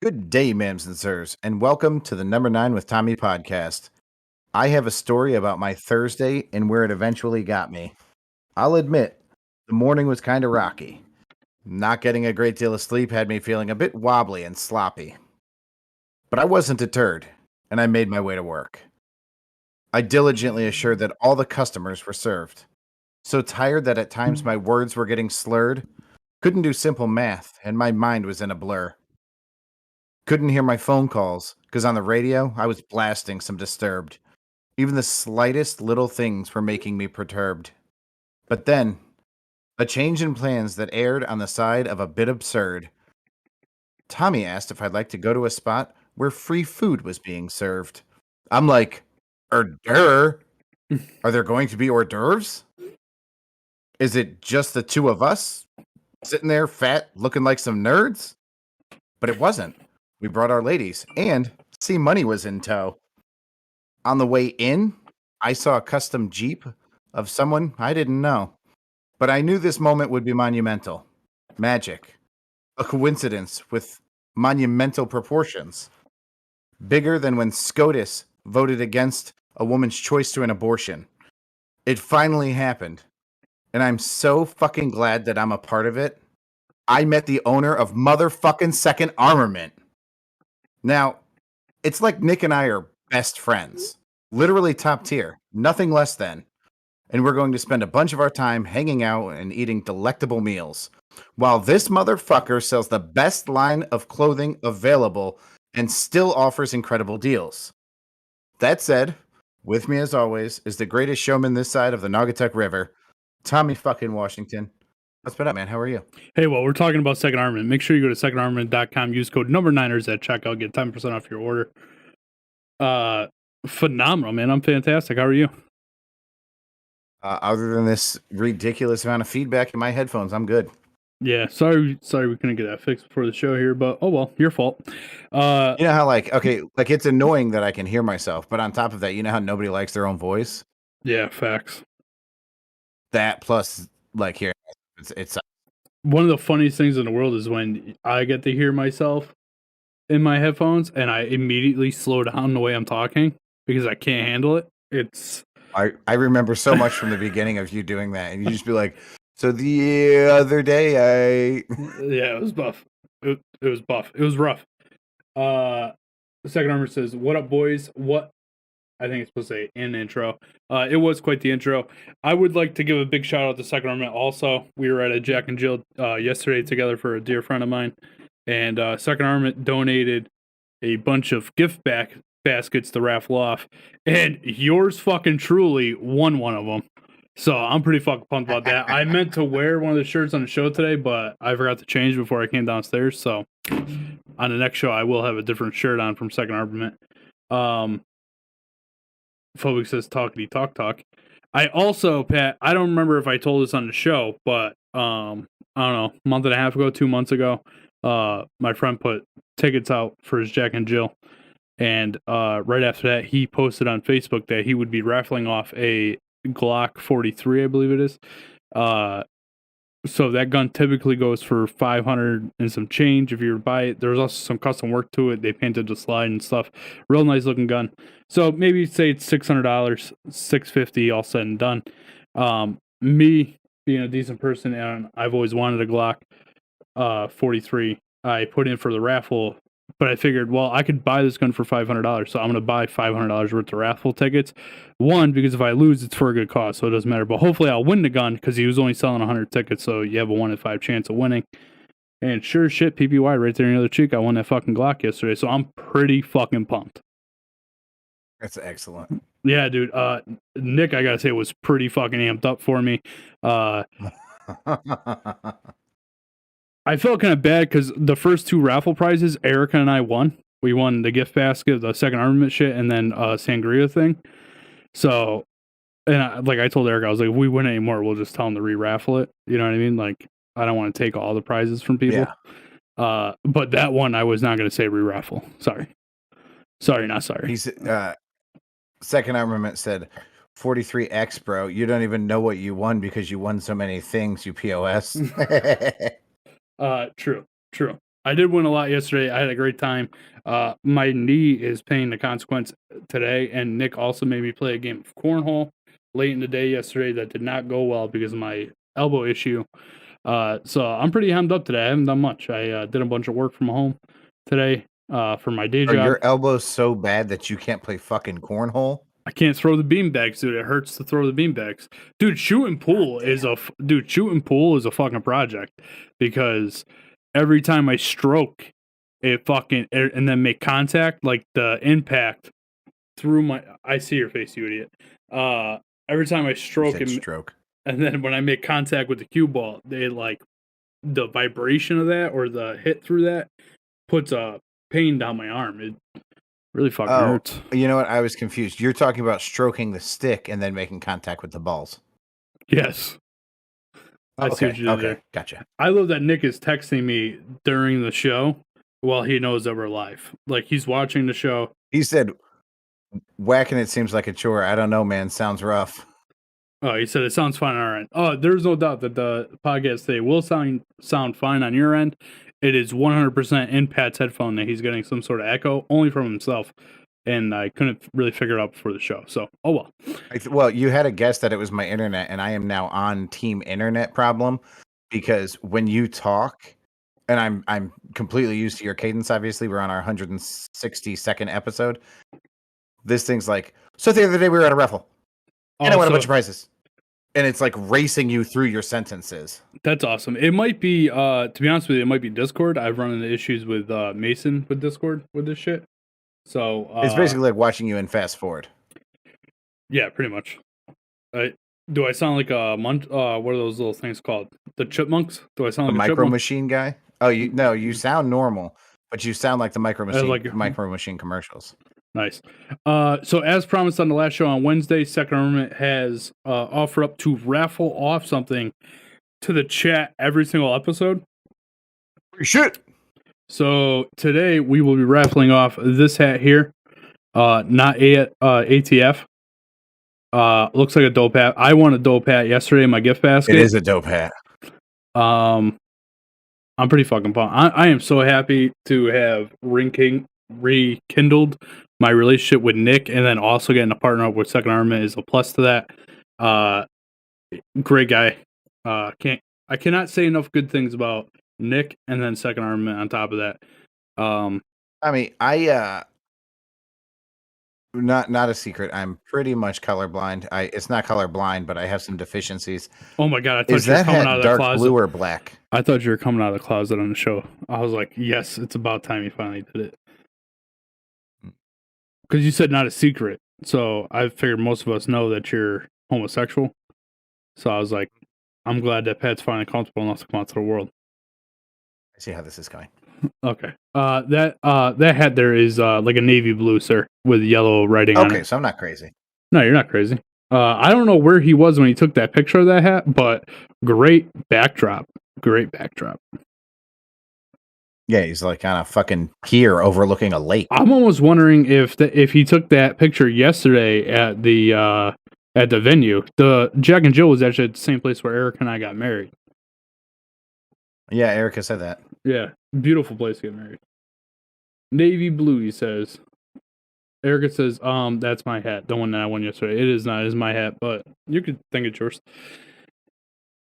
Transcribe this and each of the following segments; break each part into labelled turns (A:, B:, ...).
A: Good day, ma'ams and sirs, and welcome to the Number 9 with Tommy podcast. I have a story about my Thursday and where it eventually got me. I'll admit, the morning was kind of rocky. Not getting a great deal of sleep had me feeling a bit wobbly and sloppy. But I wasn't deterred, and I made my way to work. I diligently assured that all the customers were served. So tired that at times my words were getting slurred, couldn't do simple math, and my mind was in a blur. Couldn't hear my phone calls, because on the radio, I was blasting some Disturbed. Even the slightest little things were making me perturbed. But then, a change in plans that erred on the side of a bit absurd. Tommy asked if I'd like to go to a spot where free food was being served. I'm like, hors d'oeuvre? Are there going to be hors d'oeuvres? Is it just the two of us? Sitting there, fat, looking like some nerds? But it wasn't. We brought our ladies, and see money was in tow. On the way in, I saw a custom Jeep of someone I didn't know. But I knew this moment would be monumental. Magic. A coincidence with monumental proportions. Bigger than when SCOTUS voted against a woman's choice to an abortion. It finally happened. And I'm so fucking glad that I'm a part of it. I met the owner of motherfucking Second Armament. Now, it's like Nick and I are best friends. Literally top tier. Nothing less than. And we're going to spend a bunch of our time hanging out and eating delectable meals. While this motherfucker sells the best line of clothing available and still offers incredible deals. That said, with me as always is the greatest showman this side of the Naugatuck River, Tommy fucking Washington. What's been up, man? How are you?
B: Hey, well, we're talking about Second Armament. Make sure you go to secondarmament.com, use code number9ers at checkout, get 10% off your order. Phenomenal, man. I'm fantastic. How are you?
A: Other than this ridiculous amount of feedback in my headphones, I'm good.
B: Yeah, sorry we couldn't get that fixed before the show here, but oh well, your fault.
A: You know how it's annoying that I can hear myself, but on top of that, you know how nobody likes their own voice?
B: Yeah, facts.
A: That plus like hearing it's
B: one of the funniest things in the world is when I get to hear myself in my headphones and I immediately slow down the way I'm talking because I can't handle it.
A: I remember so much from the beginning of you doing that, and you just be like, so the other day
B: yeah, it was buff. It was buff. It was rough. The Second Armor says, "What up, boys? What?" I think it's supposed to say in intro. It was quite the intro. I would like to give a big shout out to Second Armament also. We were at a Jack and Jill yesterday together for a dear friend of mine. And Second Armament donated a bunch of gift baskets to raffle off. And yours fucking truly won one of them. So I'm pretty fucking pumped about that. I meant to wear one of the shirts on the show today, but I forgot to change before I came downstairs. So on the next show, I will have a different shirt on from Second Armament. Phobic says talkity talk. I also, Pat, I don't remember if I told this on the show, but I don't know, a month and a half ago, 2 months ago, my friend put tickets out for his Jack and Jill. And right after that, he posted on Facebook that he would be raffling off a Glock 43, I believe it is. So that gun typically goes for $500 and some change if you were to buy it. There's also some custom work to it. They painted the slide and stuff. Real nice looking gun. So maybe say it's $600, $650 all said and done. Me being a decent person, and I've always wanted a Glock 43. I put in for the raffle, but I figured, well, I could buy this gun for $500, so I'm going to buy $500 worth of raffle tickets. One, because if I lose, it's for a good cause, so it doesn't matter. But hopefully I'll win the gun, because he was only selling 100 tickets, so you have a 1 in 5 chance of winning. And sure as shit, PPY right there in the other cheek, I won that fucking Glock yesterday, so I'm pretty fucking pumped.
A: That's excellent.
B: Yeah, dude. Nick, I gotta say, was pretty fucking amped up for me. I felt kind of bad because the first 2 raffle prizes, Erica and I won. We won the gift basket, the Second Armament shit, and then sangria thing. So, and I told Erica, I was like, if we win anymore, we'll just tell them to re-raffle it. You know what I mean? Like, I don't want to take all the prizes from people. Yeah. But that one, I was not going to say re-raffle. Sorry, not sorry.
A: He's Second Armament said, 43X, bro. You don't even know what you won because you won so many things, you POS.
B: True. I did win a lot yesterday. I had a great time. My knee is paying the consequence today, and Nick also made me play a game of cornhole late in the day yesterday that did not go well because of my elbow issue. So I'm pretty hemmed up today. I haven't done much. I did a bunch of work from home today for my day
A: Are
B: job.
A: your elbows so bad that you can't play fucking cornhole?
B: I can't throw the beanbags, dude. It hurts to throw the beanbags, dude. Shooting pool is a fucking project because every time I stroke, and then make contact, like the impact through my. I see your face, you idiot. Every time I stroke and then when I make contact with the cue ball, they like the vibration of that or the hit through that puts a pain down my arm. It really fucking hurts.
A: You know what? I was confused. You're talking about stroking the stick and then making contact with the balls.
B: Yes. I see what you did there.
A: Gotcha.
B: I love that Nick is texting me during the show while he knows that we're live. Like he's watching the show.
A: He said, "Whacking it seems like a chore. I don't know, man. Sounds rough."
B: Oh, he said it sounds fine on our end. Oh, there's no doubt that the podcast today will sound fine on your end. It is 100% in Pat's headphone that he's getting some sort of echo, only from himself. And I couldn't really figure it out before the show. So, oh well.
A: Well, you had a guess that it was my internet, and I am now on team internet problem because when you talk, and I'm completely used to your cadence. Obviously, we're on our 162nd episode. This thing's like, so the other day we were at a raffle, and I won a bunch of prizes, and it's like racing you through your sentences.
B: That's awesome. It might be, to be honest with you, it might be Discord. I've run into issues with Mason with Discord with this shit. So
A: it's basically like watching you in fast forward.
B: Yeah, pretty much. Do I sound like a what are those little things called? The chipmunks? Do I sound like a
A: Micro
B: chipmunk?
A: Machine guy? Oh, you sound normal, but you sound like the Micro Machine commercials.
B: Nice. So as promised on the last show on Wednesday, Second Armament has offered up to raffle off something to the chat every single episode.
A: Shit.
B: So today we will be raffling off this hat here. Not ATF. Looks like a dope hat. I won a dope hat yesterday in my gift basket.
A: It is a dope hat.
B: I'm pretty fucking pumped. I am so happy to have rekindled my relationship with Nick, and then also getting a partner up with Second Armament is a plus to that. Great guy. I cannot say enough good things about Nick, and then Second Armament on top of that.
A: I mean, not a secret. I'm pretty much colorblind. It's not colorblind, but I have some deficiencies.
B: Oh my god! I thought you were coming out of the closet.
A: Blue or black?
B: I thought you were coming out of the closet on the show. I was like, yes, it's about time you finally did it. Because you said not a secret, so I figured most of us know that you're homosexual. So I was like, I'm glad that Pat's finally comfortable enough to come out to the world.
A: I see how this is going.
B: Okay. That hat there is like a navy blue, sir, with yellow writing on it.
A: Okay, so I'm not crazy.
B: No, you're not crazy. I don't know where he was when he took that picture of that hat, but great backdrop. Great backdrop.
A: Yeah, he's like on a fucking pier overlooking a lake.
B: I'm almost wondering if he took that picture yesterday at the venue. The Jack and Jill was actually at the same place where Eric and I got married.
A: Yeah, Erica said that.
B: Yeah, beautiful place to get married. Navy blue, he says. Erica says, that's my hat. The one that I won yesterday. It is not. It is my hat, but you could think it's yours.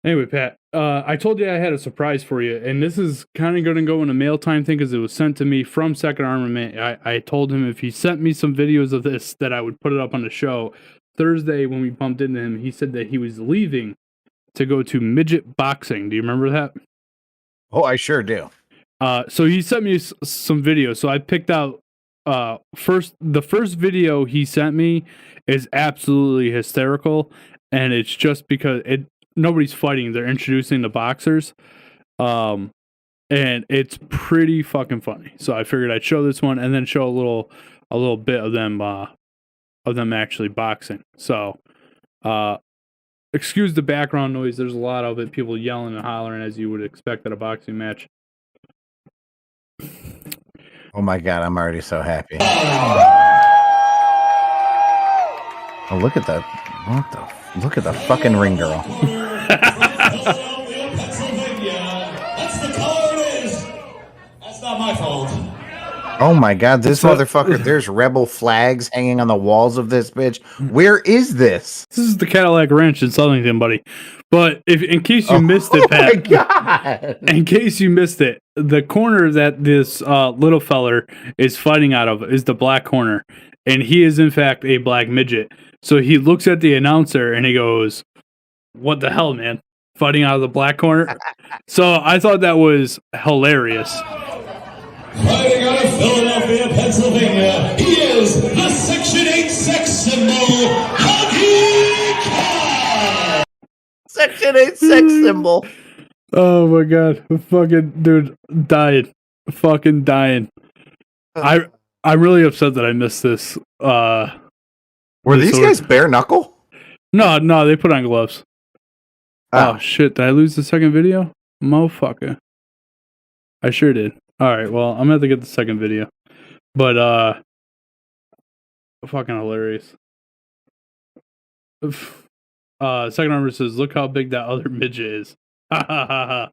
B: Anyway, Pat, I told you I had a surprise for you, and this is kind of going to go in a mail time thing because it was sent to me from Second Armament. I told him if he sent me some videos of this that I would put it up on the show. Thursday, when we bumped into him, he said that he was leaving to go to midget boxing. Do you remember that?
A: Oh, I sure do.
B: So he sent me some videos. So I picked out the first video he sent me is absolutely hysterical, and it's just because nobody's fighting. They're introducing the boxers. And it's pretty fucking funny. So I figured I'd show this one and then show a little bit of them actually boxing. So excuse the background noise. There's a lot of it. People yelling and hollering as you would expect at a boxing match.
A: Oh my god, I'm already so happy. Oh, look at that. Look at the fucking ring girl.
C: That's the color it is. That's
A: Oh my God, this
B: So-
A: motherfucker, there's rebel flags hanging on the walls of this bitch. Where is this?
B: This is the Cadillac Ranch in Southington, buddy. But if in case you missed it, Pat.
A: Oh my God.
B: In case you missed it, the corner that this little feller is fighting out of is the black corner. And he is, in fact, a black midget. So he looks at the announcer and he goes, "What the hell, man? Fighting out of the black corner?" So I thought that was hilarious.
C: Fighting out of Philadelphia, Pennsylvania, he is the Section 8 sex symbol, Hockey Car!
A: Section 8 sex symbol.
B: Oh my god. Fucking dude, dying. Fucking dying. I'm really upset that I missed this.
A: Were these guys bare knuckle?
B: No, they put on gloves. Oh shit, did I lose the second video? Motherfucker. I sure did. Alright, well, I'm gonna have to get the second video. But fucking hilarious. Second number says, "Look how big that other midget is." Ha ha ha ha.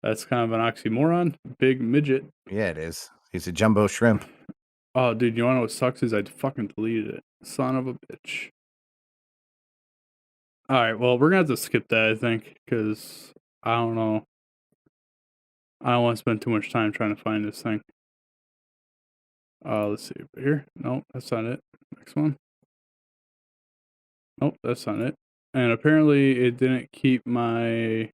B: That's kind of an oxymoron. Big midget.
A: Yeah, it is. He's a jumbo shrimp.
B: Oh, dude, you wanna know what sucks is I fucking deleted it. Son of a bitch. Alright, well, we're gonna have to skip that, I think, because I don't know. I don't want to spend too much time trying to find this thing. Let's see. Here? No, that's not it. Next one. Nope, that's not it. And apparently it didn't keep my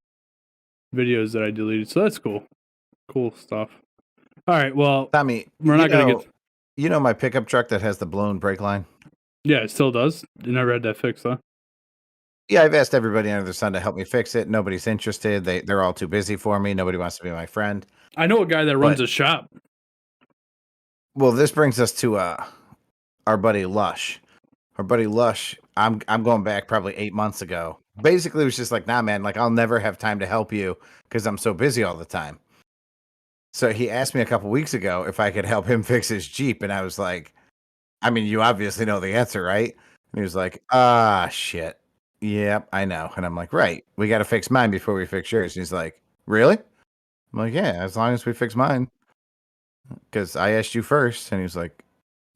B: videos that I deleted, so that's cool. Cool stuff. Alright, well,
A: Tommy,
B: we're not going to get...
A: You know my pickup truck that has the blown brake line?
B: Yeah, it still does. You never had that fixed, huh?
A: Yeah, I've asked everybody under the sun to help me fix it. Nobody's interested. They're all too busy for me. Nobody wants to be my friend.
B: I know a guy that runs a shop.
A: Well, this brings us to our buddy Lush. Our buddy Lush, I'm going back probably 8 months ago. Basically, it was just like, nah, man, like I'll never have time to help you because I'm so busy all the time. So he asked me a couple weeks ago if I could help him fix his Jeep, and I was like, I mean, you obviously know the answer, right? And he was like, shit. Yep, I know. And I'm like, right, we got to fix mine before we fix yours. And he's like, really? I'm like, yeah, as long as we fix mine. Because I asked you first. And he was like,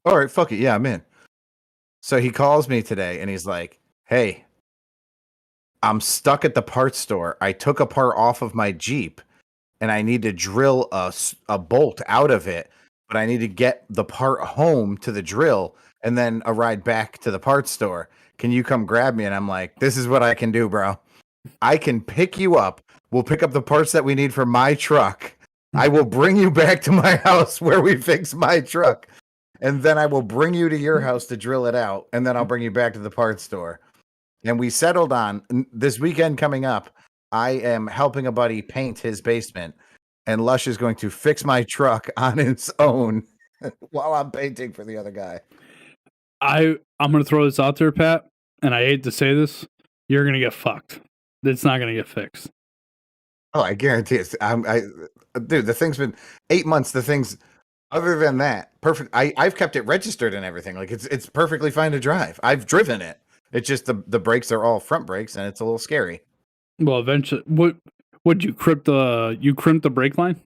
A: all right, fuck it. Yeah, I'm in. So he calls me today and he's like, hey, I'm stuck at the parts store. I took a part off of my Jeep and I need to drill a bolt out of it, but I need to get the part home to the drill and then a ride back to the parts store. Can you come grab me? And I'm like, this is what I can do, bro. I can pick you up. We'll pick up the parts that we need for my truck. I will bring you back to my house where we fix my truck. And then I will bring you to your house to drill it out. And then I'll bring you back to the parts store. And we settled on this weekend coming up. I am helping a buddy paint his basement. And Lush is going to fix my truck on its own while I'm painting for the other guy.
B: I'm going to throw this out there, Pat. And I hate to say this, you're going to get fucked. It's not going to get fixed.
A: Oh, I guarantee it. Dude, the thing's been 8 months. The thing's, other than that, perfect. I've kept it registered and everything. Like it's perfectly fine to drive. I've driven it. It's just the brakes are all front brakes and it's a little scary.
B: Well, eventually, would you crimp the brake line?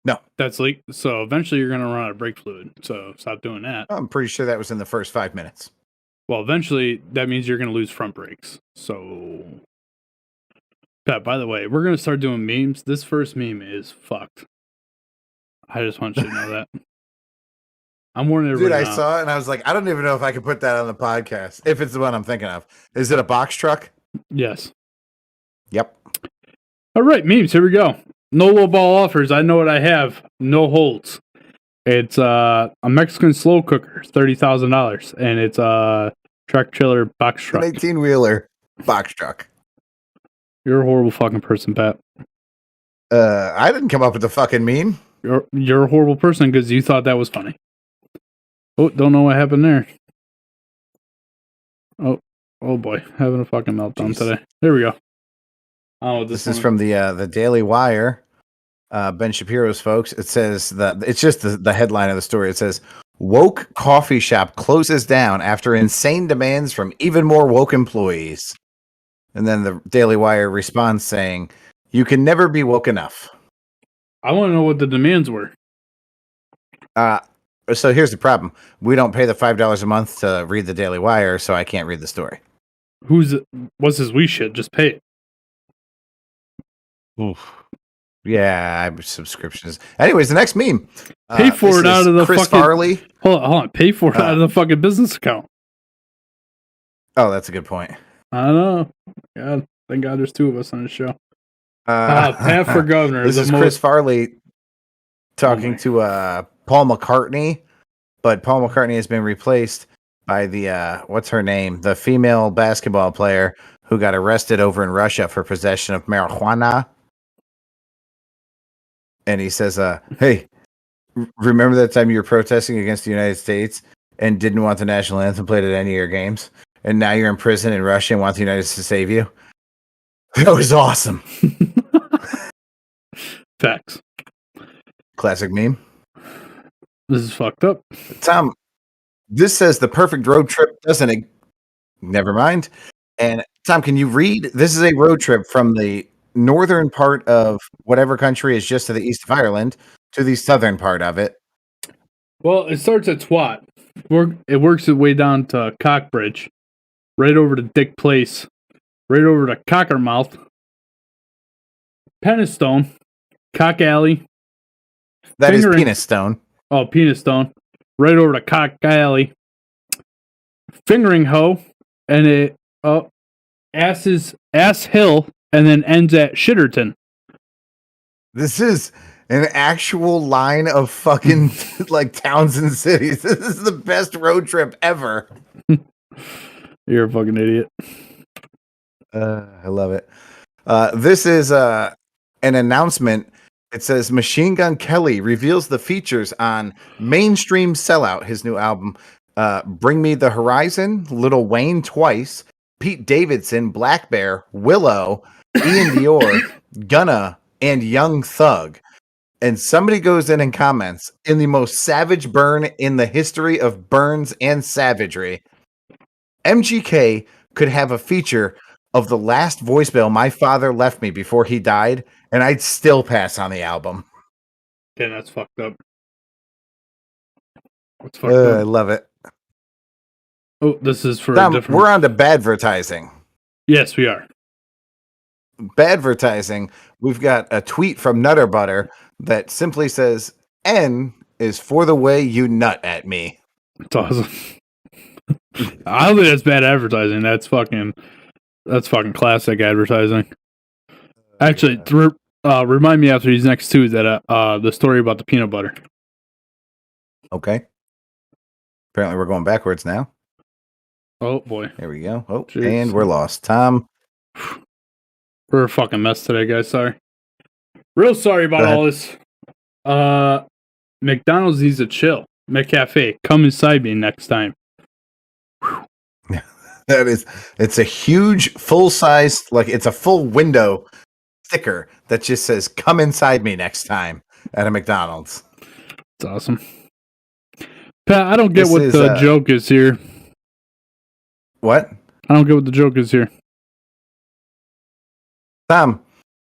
A: No,
B: that's leak. So eventually, you're going to run out of brake fluid. So stop doing that.
A: I'm pretty sure that was in the first 5 minutes.
B: Well, eventually, that means you're going to lose front brakes. So, Pat, by the way, we're going to start doing memes. This first meme is fucked. I just want you to know that. I'm warning everybody.
A: Dude, I saw it and I was like, I don't even know if I could put that on the podcast. If it's the one I'm thinking of. Is it a box truck?
B: Yes.
A: Yep.
B: All right, memes. Here we go. No low ball offers. I know what I have. No holds. It's a Mexican slow cooker, $30,000, and it's a track trailer box truck.
A: An 18-wheeler box truck.
B: You're a horrible fucking person, Pat.
A: I didn't come up with the fucking meme.
B: You're a horrible person because you thought that was funny. Oh, don't know what happened there. Oh boy, having a fucking meltdown today. There we go. Oh,
A: this is from the Daily Wire. Ben Shapiro's folks. It says that it's just the headline of the story. It says woke coffee shop closes down after insane demands from even more woke employees. And then the Daily Wire responds saying, "You can never be woke enough."
B: I want to know what the demands were.
A: So here's the problem: we don't pay the $5 a month to read the Daily Wire, so I can't read the story.
B: What's this we shit? Just pay it.
A: Oof. Yeah, I subscriptions. Anyways, the next meme.
B: Pay for it out of the
A: Chris
B: fucking.
A: Farley.
B: Hold on. Pay for it out of the fucking business account.
A: Oh, that's a good point.
B: I don't know. God, thank God there's two of us on the show. Pat for governor.
A: This is Chris Farley talking to Paul McCartney, but Paul McCartney has been replaced by the what's her name, the female basketball player who got arrested over in Russia for possession of marijuana. And he says, "Hey, remember that time you were protesting against the United States and didn't want the national anthem played at any of your games, and now you're in prison in Russia and want the United States to save you? That was awesome."
B: Facts.
A: Classic meme.
B: This is fucked up.
A: Tom, this says the perfect road trip doesn't. Never mind. And Tom, can you read? This is a road trip from the northern part of whatever country is just to the east of Ireland to the southern part of it.
B: Well, it starts at Twat. It works its way down to Cockbridge, right over to Dick Place, right over to Cockermouth, Penistone, Cock Alley.
A: That is Penis Stone.
B: Oh, Penis Stone. Right over to Cock Alley. Fingering Hoe, and it Ass Hill, and then ends at Shitterton.
A: This is an actual line of fucking like towns and cities. This is the best road trip ever.
B: You're a fucking idiot.
A: I love it. This is an announcement. It says Machine Gun Kelly reveals the features on Mainstream Sellout, his new album. Bring Me the Horizon, Lil Wayne Twice, Pete Davidson, Black Bear, Willow, Ian Dior, Gunna, and Young Thug. And somebody goes in and comments, in the most savage burn in the history of burns and savagery, MGK could have a feature of the last voicemail my father left me before he died, and I'd still pass on the album.
B: Yeah, that's fucked up. What's fucked up?
A: I love it.
B: Oh, this is for
A: Tom,
B: a different...
A: We're on to badvertising.
B: Yes, we are.
A: Badvertising. We've got a tweet from Nutter Butter that simply says, N is for the way you nut at me.
B: It's awesome. I don't think that's bad advertising. That's fucking classic advertising. Actually, remind me after these next two that the story about the peanut butter.
A: Okay. Apparently we're going backwards now.
B: Oh boy.
A: There we go. Oh,
B: Jeez.
A: And we're lost. Tom.
B: We're a fucking mess today, guys. Sorry. Real sorry about all this. McDonald's needs to chill. McCafe, come inside me next time.
A: It's a huge full-size, like it's a full window sticker that just says, come inside me next time at a McDonald's.
B: It's awesome. Pat, I don't get what the joke is here.
A: What?
B: I don't get what the joke is here.
A: Tom,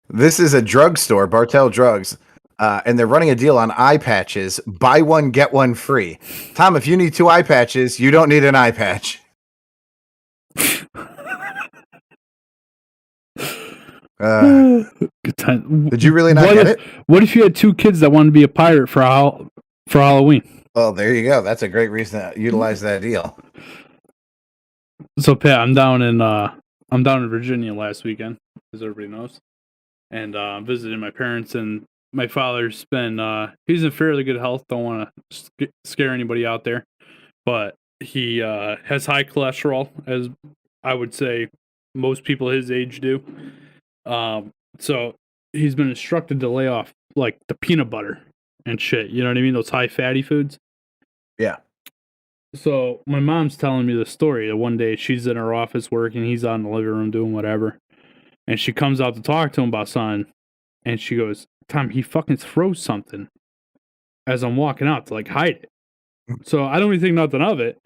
A: this is a drugstore, Bartell Drugs, and they're running a deal on eye patches. Buy one, get one free. Tom, if you need 2 eye patches, you don't need an eye patch.
B: Good time.
A: Did you really not get it?
B: What if you had 2 kids that wanted to be a pirate for Halloween?
A: Oh, there you go. That's a great reason to utilize that deal.
B: So Pat, I'm down in Virginia last weekend, as everybody knows, and visited my parents. And my father's been he's in fairly good health. Don't want to scare anybody out there, but he has high cholesterol, as I would say most people his age do. So he's been instructed to lay off like the peanut butter and shit. You know what I mean? Those high fatty foods.
A: Yeah.
B: So my mom's telling me the story that one day she's in her office working, he's out in the living room doing whatever, and she comes out to talk to him about something, and she goes, Tom, he fucking throws something as I'm walking out to like hide it. So I don't even think nothing of it.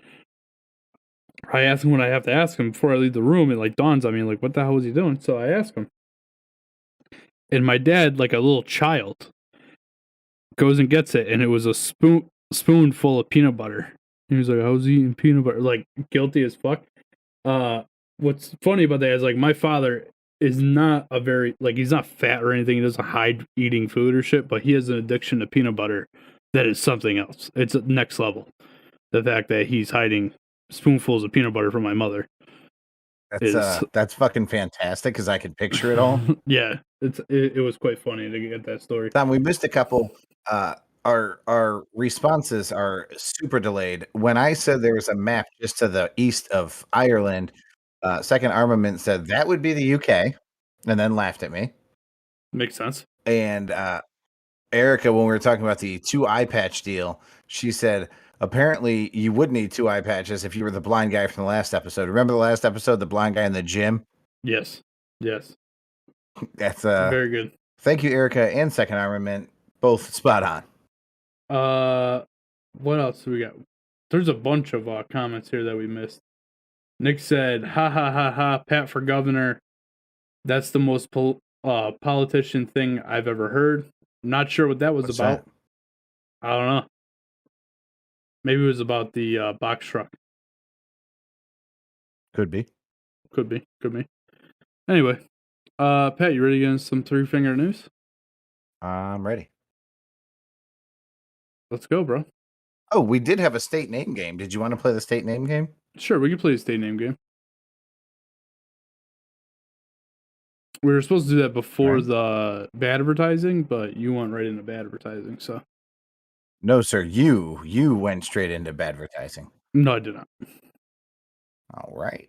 B: I ask him what I have to ask him before I leave the room. It like dawns on me, like, what the hell was he doing? So I ask him. And my dad, like a little child, goes and gets it, and it was a spoon. spoonful of peanut butter. He was like, I was eating peanut butter, like guilty as fuck. What's funny about that is like my father is not a very like he's not fat or anything. He doesn't hide eating food or shit, but he has an addiction to peanut butter that is something else. It's next level. The fact that he's hiding spoonfuls of peanut butter from my mother is
A: That's fucking fantastic because I could picture it all.
B: yeah. It was quite funny to get that story.
A: Tom, we missed a couple. Our responses are super delayed. When I said there was a map just to the east of Ireland, Second Armament said that would be the UK, and then laughed at me.
B: Makes sense.
A: And Erica, when we were talking about the 2 eye patch deal, she said apparently you would need 2 eye patches if you were the blind guy from the last episode. Remember the last episode, the blind guy in the gym?
B: Yes.
A: That's
B: very good.
A: Thank you, Erica and Second Armament, both spot on.
B: What else do we got? There's a bunch of comments here that we missed. Nick said, "Ha ha ha ha! Pat for governor. That's the most politician thing I've ever heard." Not sure what that was
A: What's
B: about.
A: that?
B: I don't know. Maybe it was about the box truck.
A: Could be.
B: Could be. Anyway, Pat, you ready to get into some 3-finger news?
A: I'm ready.
B: Let's go, bro.
A: Oh, we did have a state name game. Did you want to play the state name game?
B: Sure, we can play a state name game. We were supposed to do that before the bad advertising, but you went right into bad advertising, so.
A: No, sir. You went straight into bad advertising.
B: No, I did not.
A: All right.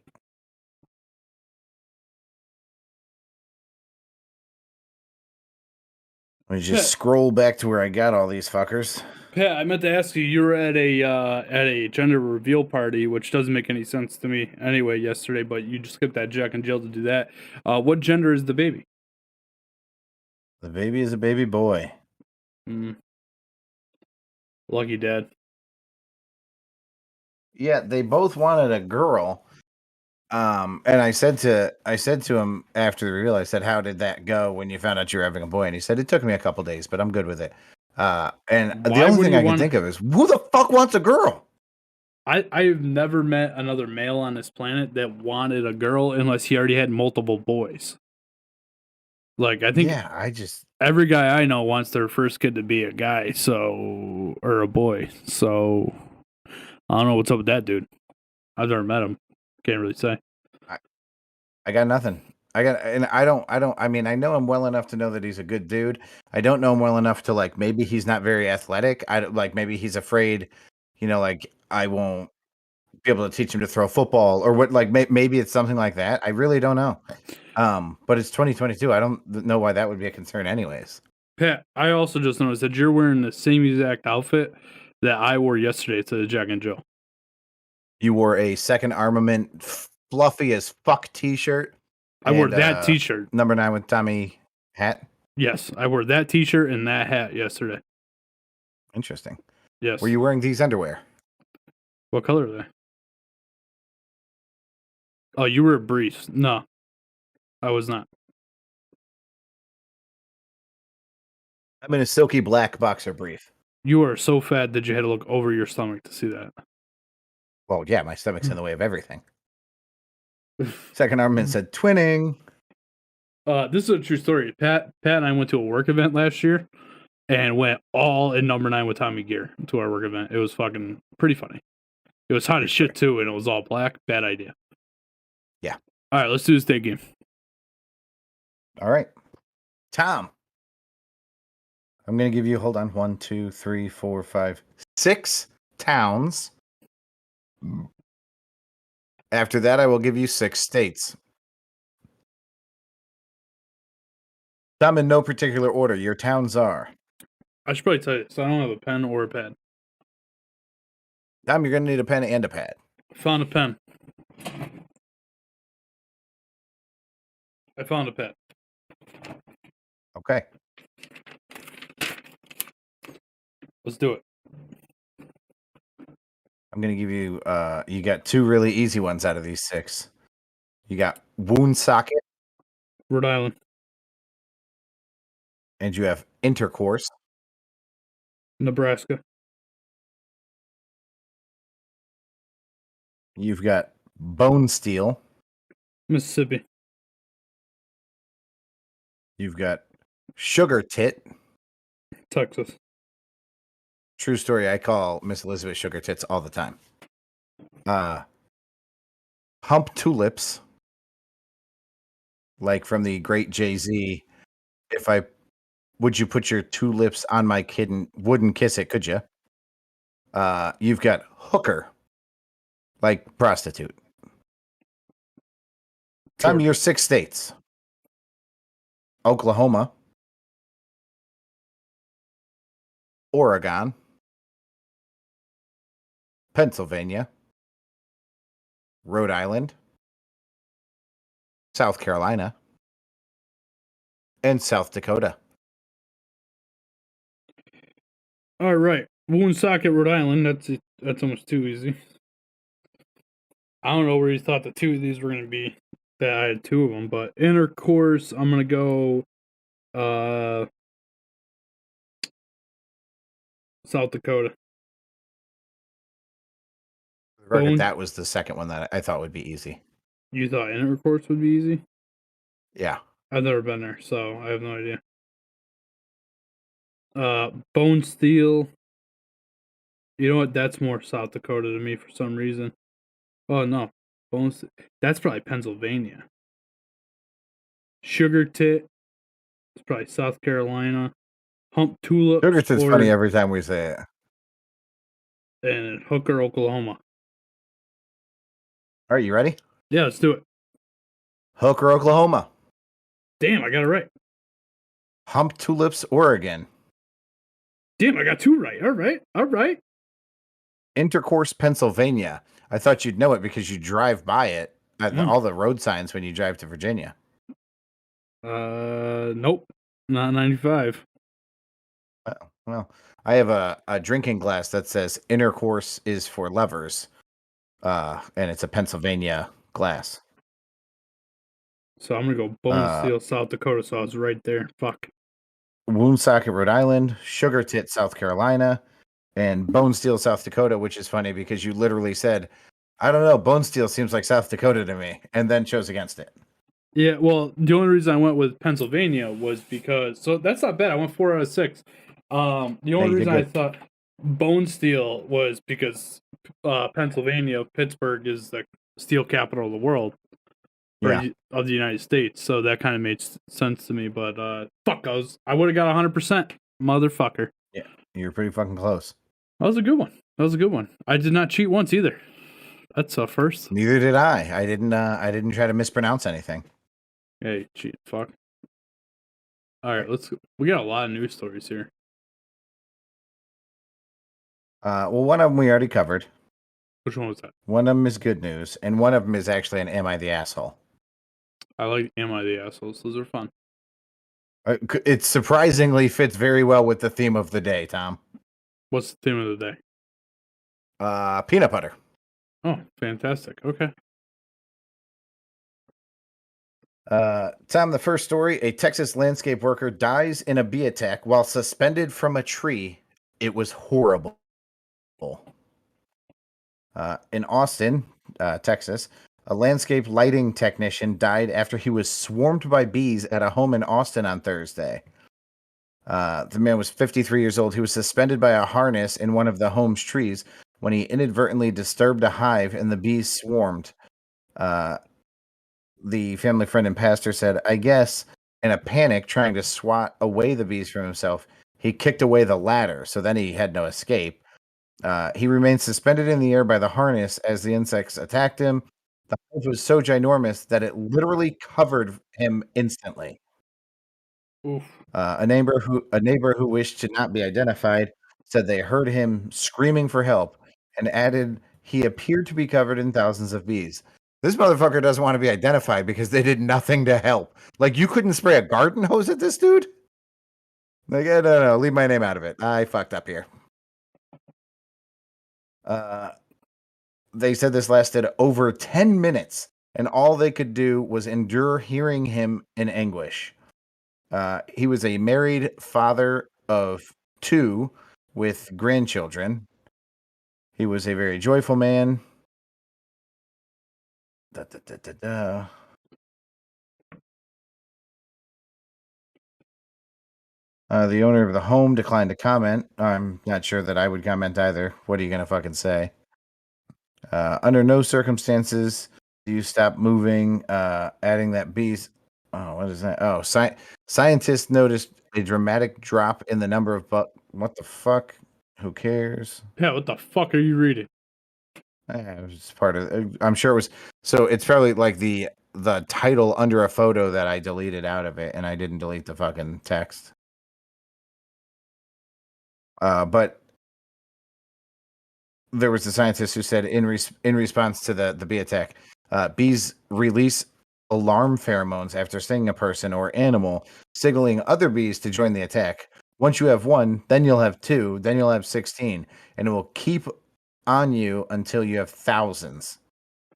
A: Let me just scroll back to where I got all these fuckers.
B: Pat, I meant to ask you. You were at a gender reveal party, which doesn't make any sense to me anyway. Yesterday, but you just skipped that Jack and Jill to do that. What gender is the baby?
A: The baby is a baby boy.
B: Lucky dad.
A: Yeah, they both wanted a girl. And I said to him after the reveal, I said, "How did that go when you found out you were having a boy?" And he said, "It took me a couple days, but I'm good with it." And the only thing I can think of is, who the fuck wants a girl?
B: I've never met another male on this planet that wanted a girl unless he already had multiple boys. Like, I think every guy I know wants their first kid to be a guy, or a boy. So I don't know what's up with that dude. I've never met him. Can't really say.
A: I got nothing. I mean, I know him well enough to know that he's a good dude. I don't know him well enough to like, maybe he's not very athletic. Maybe he's afraid, like I won't be able to teach him to throw football or what, like maybe it's something like that. I really don't know. But it's 2022. I don't know why that would be a concern anyways.
B: Pat, I also just noticed that you're wearing the same exact outfit that I wore yesterday to the Jack and Jill.
A: You wore a Second Armament fluffy as fuck t-shirt.
B: I wore that t-shirt.
A: Number 9 with Tommy hat.
B: Yes, I wore that t-shirt and that hat yesterday.
A: Interesting.
B: Yes.
A: Were you wearing these underwear?
B: What color are they? Oh, you were a briefs. No, I was not.
A: I'm in a silky black boxer brief.
B: You are so fat that you had to look over your stomach to see that.
A: Well, yeah, my stomach's in the way of everything. Second Armament said twinning.
B: This is a true story. Pat and I went to a work event last year and went all in number 9 with Tommy gear to our work event. It was fucking pretty funny. It was hot as shit too, and it was all black. Bad idea.
A: Yeah.
B: All right, let's do the state game.
A: All right. Tom. I'm going to give you, hold on, 1, 2, 3, 4, 5, 6 towns. After that, I will give you 6 states. Tom, in no particular order, your towns are.
B: I should probably tell you this. I don't have a pen or a pad.
A: Tom, you're going to need a pen and a pad.
B: Found a pen. I found a pad.
A: Okay.
B: Let's do it.
A: I'm going to give you, you got 2 really easy ones out of these 6. You got Woonsocket.
B: Rhode Island.
A: And you have Intercourse.
B: Nebraska.
A: You've got bone steel.
B: Mississippi.
A: You've got sugar tit.
B: Texas.
A: True story. I call Miss Elizabeth sugar tits all the time. Hump tulips. Like from the great Jay-Z. Would you put your two lips on my kid and wouldn't kiss it, could you? You've got hooker. Like prostitute. Time your 6 states. Oklahoma. Oregon. Pennsylvania. Rhode Island. South Carolina. And South Dakota.
B: All right. Woonsocket, Rhode Island. That's almost too easy. I don't know where you thought the two of these were going to be. That I had two of them, but intercourse, I'm going to go South Dakota.
A: For the record,
B: Bone-
A: that was the second one that I thought would be easy.
B: You thought intercourse would be easy?
A: Yeah.
B: I've never been there, so I have no idea. Bone steel. You know what? That's more South Dakota to me for some reason. Oh no, bones. That's probably Pennsylvania. Sugar tit. It's probably South Carolina. Hump tulip.
A: Sugar tit's funny every time we say it.
B: And Hooker, Oklahoma.
A: All right, you ready?
B: Yeah, let's do it.
A: Hooker, Oklahoma.
B: Damn, I got it right.
A: Hump tulips, Oregon.
B: Damn, I got two right. All right.
A: Intercourse, Pennsylvania. I thought you'd know it because you drive by it at all the road signs when you drive to Virginia.
B: Nope. Not 95.
A: Well, I have a drinking glass that says intercourse is for lovers. And it's a Pennsylvania glass.
B: So I'm going to go bone steel, South Dakota, so I was right there. Fuck.
A: Woonsocket, Rhode Island. Sugar tit, South Carolina. And Bone Steel, South Dakota, which is funny because you literally said, I don't know, Bone Steel seems like South Dakota to me, and then chose against it.
B: Yeah, well, the only reason I went with Pennsylvania was because, so that's not bad. I went 4 out of 6. The only reason I thought Bone Steel was because Pennsylvania, Pittsburgh is the steel capital of the world, of the United States. So that kind of made sense to me. But fuck, I would have got 100%, motherfucker.
A: Yeah, you were pretty fucking close.
B: That was a good one. I did not cheat once either. That's a first.
A: Neither did I. I didn't try to mispronounce anything.
B: Hey, cheat, fuck. All right, we got a lot of news stories here.
A: Well, one of them we already covered.
B: Which one was that?
A: One of them is good news, and one of them is actually an Am I the Asshole?
B: I like Am I the Assholes? Those are fun.
A: It surprisingly fits very well with the theme of the day, Tom.
B: What's the theme of the day?
A: Peanut butter.
B: Oh, fantastic. Okay.
A: Tom, the first story, a Texas landscape worker dies in a bee attack while suspended from a tree. It was horrible. In Austin, Texas, a landscape lighting technician died after he was swarmed by bees at a home in Austin on Thursday. The man was 53 years old. He was suspended by a harness in one of the home's trees when he inadvertently disturbed a hive and the bees swarmed. The family friend and pastor said, I guess, in a panic trying to swat away the bees from himself, he kicked away the ladder, so then he had no escape. He remained suspended in the air by the harness as the insects attacked him. The hive was so ginormous that it literally covered him instantly.
B: Oof.
A: A neighbor who wished to not be identified said they heard him screaming for help and added he appeared to be covered in thousands of bees. This motherfucker doesn't want to be identified because they did nothing to help. Like, you couldn't spray a garden hose at this dude? Like, no, leave my name out of it. I fucked up here. They said this lasted over 10 minutes, and all they could do was endure hearing him in anguish. He was a married father of 2 with grandchildren. He was a very joyful man. The owner of the home declined to comment. I'm not sure that I would comment either. What are you going to fucking say? Under no circumstances do you stop moving. Adding that bees. Oh, what is that? Oh, scientists noticed a dramatic drop in the number of what the fuck? Who cares?
B: Yeah, what the fuck are you reading?
A: It was part of. I'm sure it was. So it's probably like the title under a photo that I deleted out of it, and I didn't delete the fucking text. But there was a scientist who said in response to the bee attack, bees release alarm pheromones after stinging a person or animal, signaling other bees to join the attack. Once you have one, then you'll have two, then you'll have 16, and it will keep on you until you have thousands.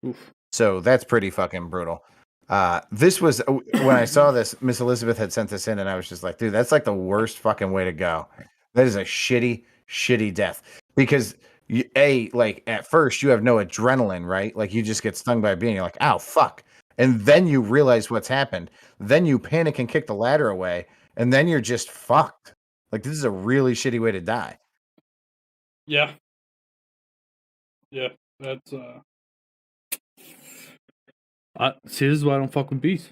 B: Oof.
A: So that's pretty fucking brutal. This was when I saw this, Miss Elizabeth had sent this in, and I was just like, dude, that's like the worst fucking way to go. That is a shitty death. Because like at first you have no adrenaline, right? Like you just get stung by a bee and you're like, ow, fuck. And then you realize what's happened. Then you panic and kick the ladder away, and then you're just fucked. Like this is a really shitty way to die.
B: Yeah. Yeah, that's see, this is why I don't fuck with bees.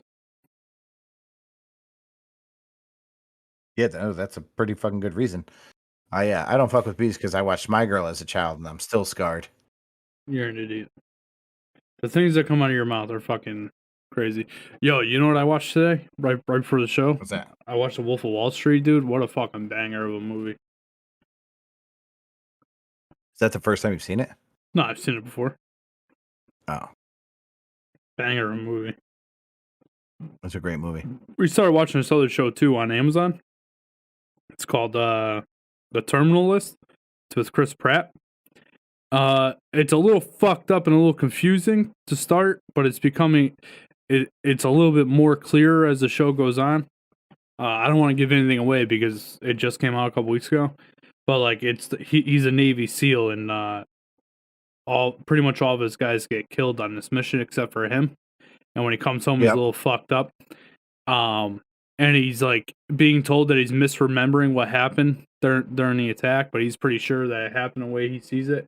A: Yeah, that's a pretty fucking good reason. I don't fuck with bees because I watched My Girl as a child and I'm still scarred.
B: You're an idiot. The things that come out of your mouth are fucking crazy. Yo, you know what I watched today? Right before the show?
A: What's that?
B: I watched The Wolf of Wall Street, dude. What a fucking banger of a movie.
A: Is that the first time you've seen it?
B: No, I've seen it before.
A: Oh,
B: Banger of a movie.
A: that's a great movie.
B: We started watching this other show too on Amazon. It's called The Terminal List. It's with Chris Pratt. It's a little fucked up and a little confusing to start, but it's becoming it's a little bit more clear as the show goes on. I don't want to give anything away because it just came out a couple weeks ago, but like he's a Navy SEAL and pretty much all of his guys get killed on this mission except for him. And when he comes home, he's a little fucked up. And he's like being told that he's misremembering what happened during the attack, but he's pretty sure that it happened the way he sees it.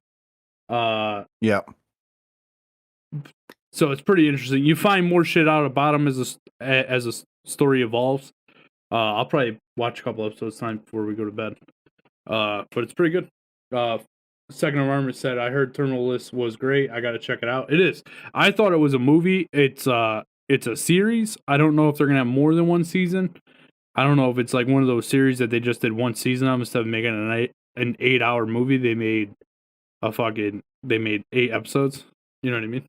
A: Yeah.
B: So it's pretty interesting. You find more shit out about him as a story evolves. I'll probably watch a couple episodes time before we go to bed. But it's pretty good. Second Alarmist said, I heard Terminal List was great. I got to check it out. It is. I thought it was a movie. It's a series. I don't know if they're going to have more than one season. I don't know if it's like one of those series that they just did one season of instead of making an 8-hour movie. They made 8 episodes. You know what I mean?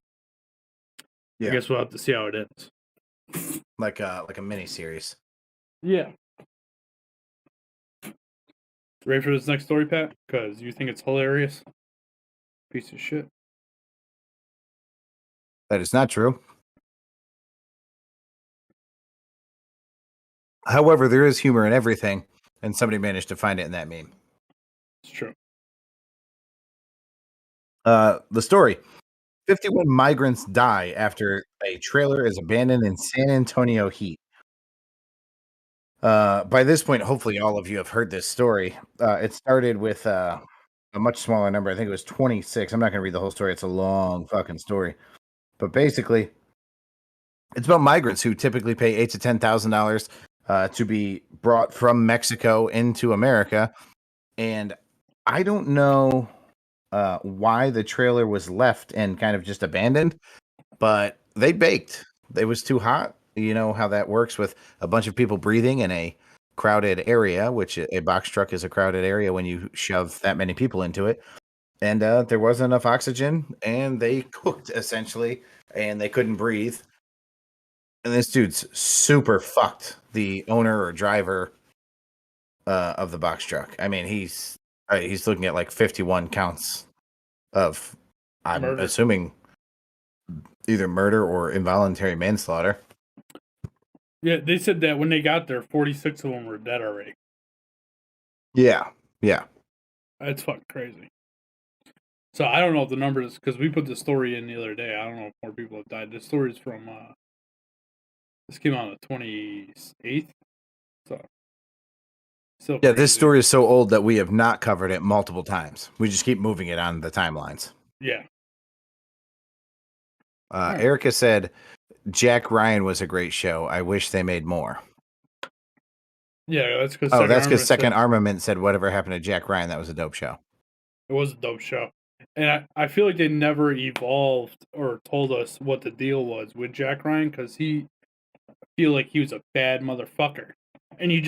A: Yeah.
B: I guess we'll have to see how it ends.
A: Like a mini series.
B: Yeah. Ready for this next story, Pat? Because you think it's hilarious? Piece of shit.
A: That is not true. However, there is humor in everything, and somebody managed to find it in that meme.
B: It's true.
A: The story. 51 migrants die after a trailer is abandoned in San Antonio heat. By this point, hopefully all of you have heard this story. It started with a much smaller number. I think it was 26. I'm not going to read the whole story. It's a long fucking story. But basically, it's about migrants who typically pay $8,000 to $10,000 to be brought from Mexico into America. And I don't know why the trailer was left and kind of just abandoned, but they baked. It was too hot. You know how that works with a bunch of people breathing in a crowded area, which a box truck is a crowded area when you shove that many people into it. And there wasn't enough oxygen, and they cooked essentially, and they couldn't breathe. And this dude's super fucked, the owner or driver of the box truck. I mean, he's looking at like 51 counts of, I'm
B: Murder.
A: assuming, either murder or involuntary manslaughter.
B: Yeah, they said that when they got there, 46 of them were dead already.
A: Yeah.
B: That's fucking crazy. So I don't know if the number is because we put the story in the other day. I don't know if more people have died. This story is from this came out on the 28th. So still
A: Yeah,
B: crazy.
A: this story is so old that we have not covered it multiple times. We just keep moving it on the timelines.
B: Yeah.
A: Erica said, Jack Ryan was a great show. I wish they made more.
B: Yeah, that's because
A: That's because Second Armament said, whatever happened to Jack Ryan, that was a dope show.
B: It was a dope show. And I feel like they never evolved or told us what the deal was with Jack Ryan because I feel like he was a bad motherfucker. And he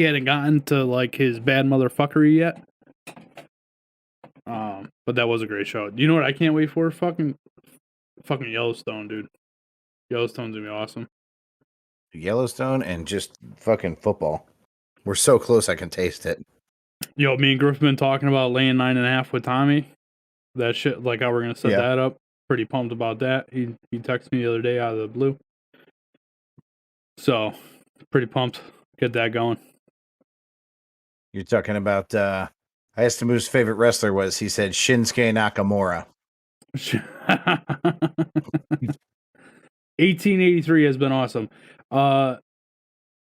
B: hadn't gotten to like his bad motherfuckery yet. But that was a great show. You know what I can't wait for? Fucking Yellowstone, dude. Yellowstone's gonna be awesome.
A: Yellowstone and just fucking football. We're so close I can taste it.
B: Yo, me and Griff been talking about laying 9.5 with Tommy. That shit, like how we're gonna set that up. Pretty pumped about that. He texted me the other day out of the blue. So, pretty pumped. Get that going.
A: You're talking about, I asked him who his favorite wrestler was. He said Shinsuke Nakamura.
B: 1883 has been awesome.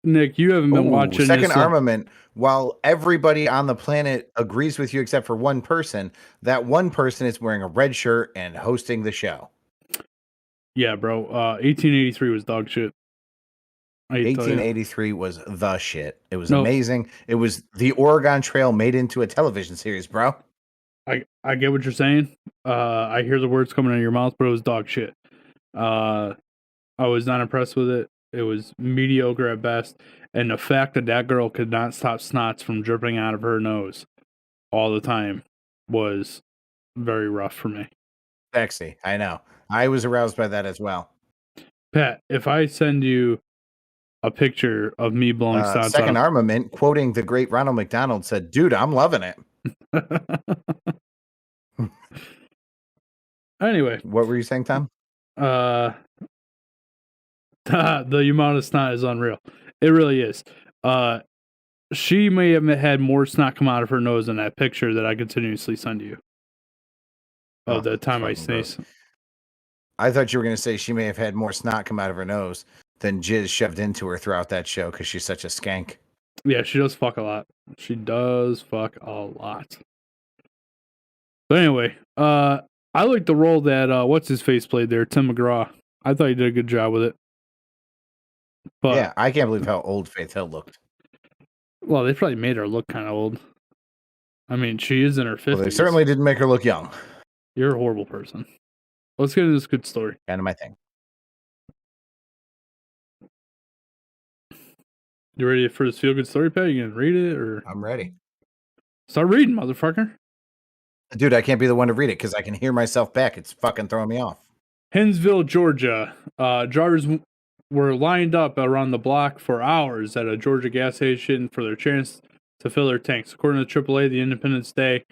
B: Nick, you haven't been watching
A: Second Armament. While everybody on the planet agrees with you except for one person, that one person is wearing a red shirt and hosting the show.
B: Yeah, bro. 1883 was dog shit.
A: 1883 was the shit. It was amazing. It was the Oregon Trail made into a television series, bro.
B: I get what you're saying. I hear the words coming out of your mouth, but it was dog shit. I was not impressed with it. It was mediocre at best. And the fact that girl could not stop snots from dripping out of her nose all the time was very rough for me.
A: Sexy. I know. I was aroused by that as well.
B: Pat, if I send you a picture of me blowing snots
A: Second Armament, quoting the great Ronald McDonald, said, dude, I'm loving it.
B: Anyway.
A: What were you saying, Tom?
B: The amount of snot is unreal. It really is. She may have had more snot come out of her nose in that picture that I continuously send you. Of the time I sneeze.
A: I thought you were going to say she may have had more snot come out of her nose than jizz shoved into her throughout that show because she's such a skank.
B: Yeah, she does fuck a lot. She does fuck a lot. But anyway, I like the role that what's his face played there, Tim McGraw. I thought he did a good job with it. But
A: yeah, I can't believe how old Faith Hill looked.
B: Well, they probably made her look kind of old. I mean, she is in her 50s.
A: Well, they certainly didn't make her look young.
B: You're a horrible person. Let's get into this good story.
A: Kind of my thing.
B: You ready for this feel good story, Pat? You gonna read it or?
A: I'm ready.
B: Start reading, motherfucker.
A: Dude, I can't be the one to read it because I can hear myself back. It's fucking throwing me off.
B: Hinsville, Georgia. Drivers were lined up around the block for hours at a Georgia gas station for their chance to fill their tanks. According to AAA, the Independence Day,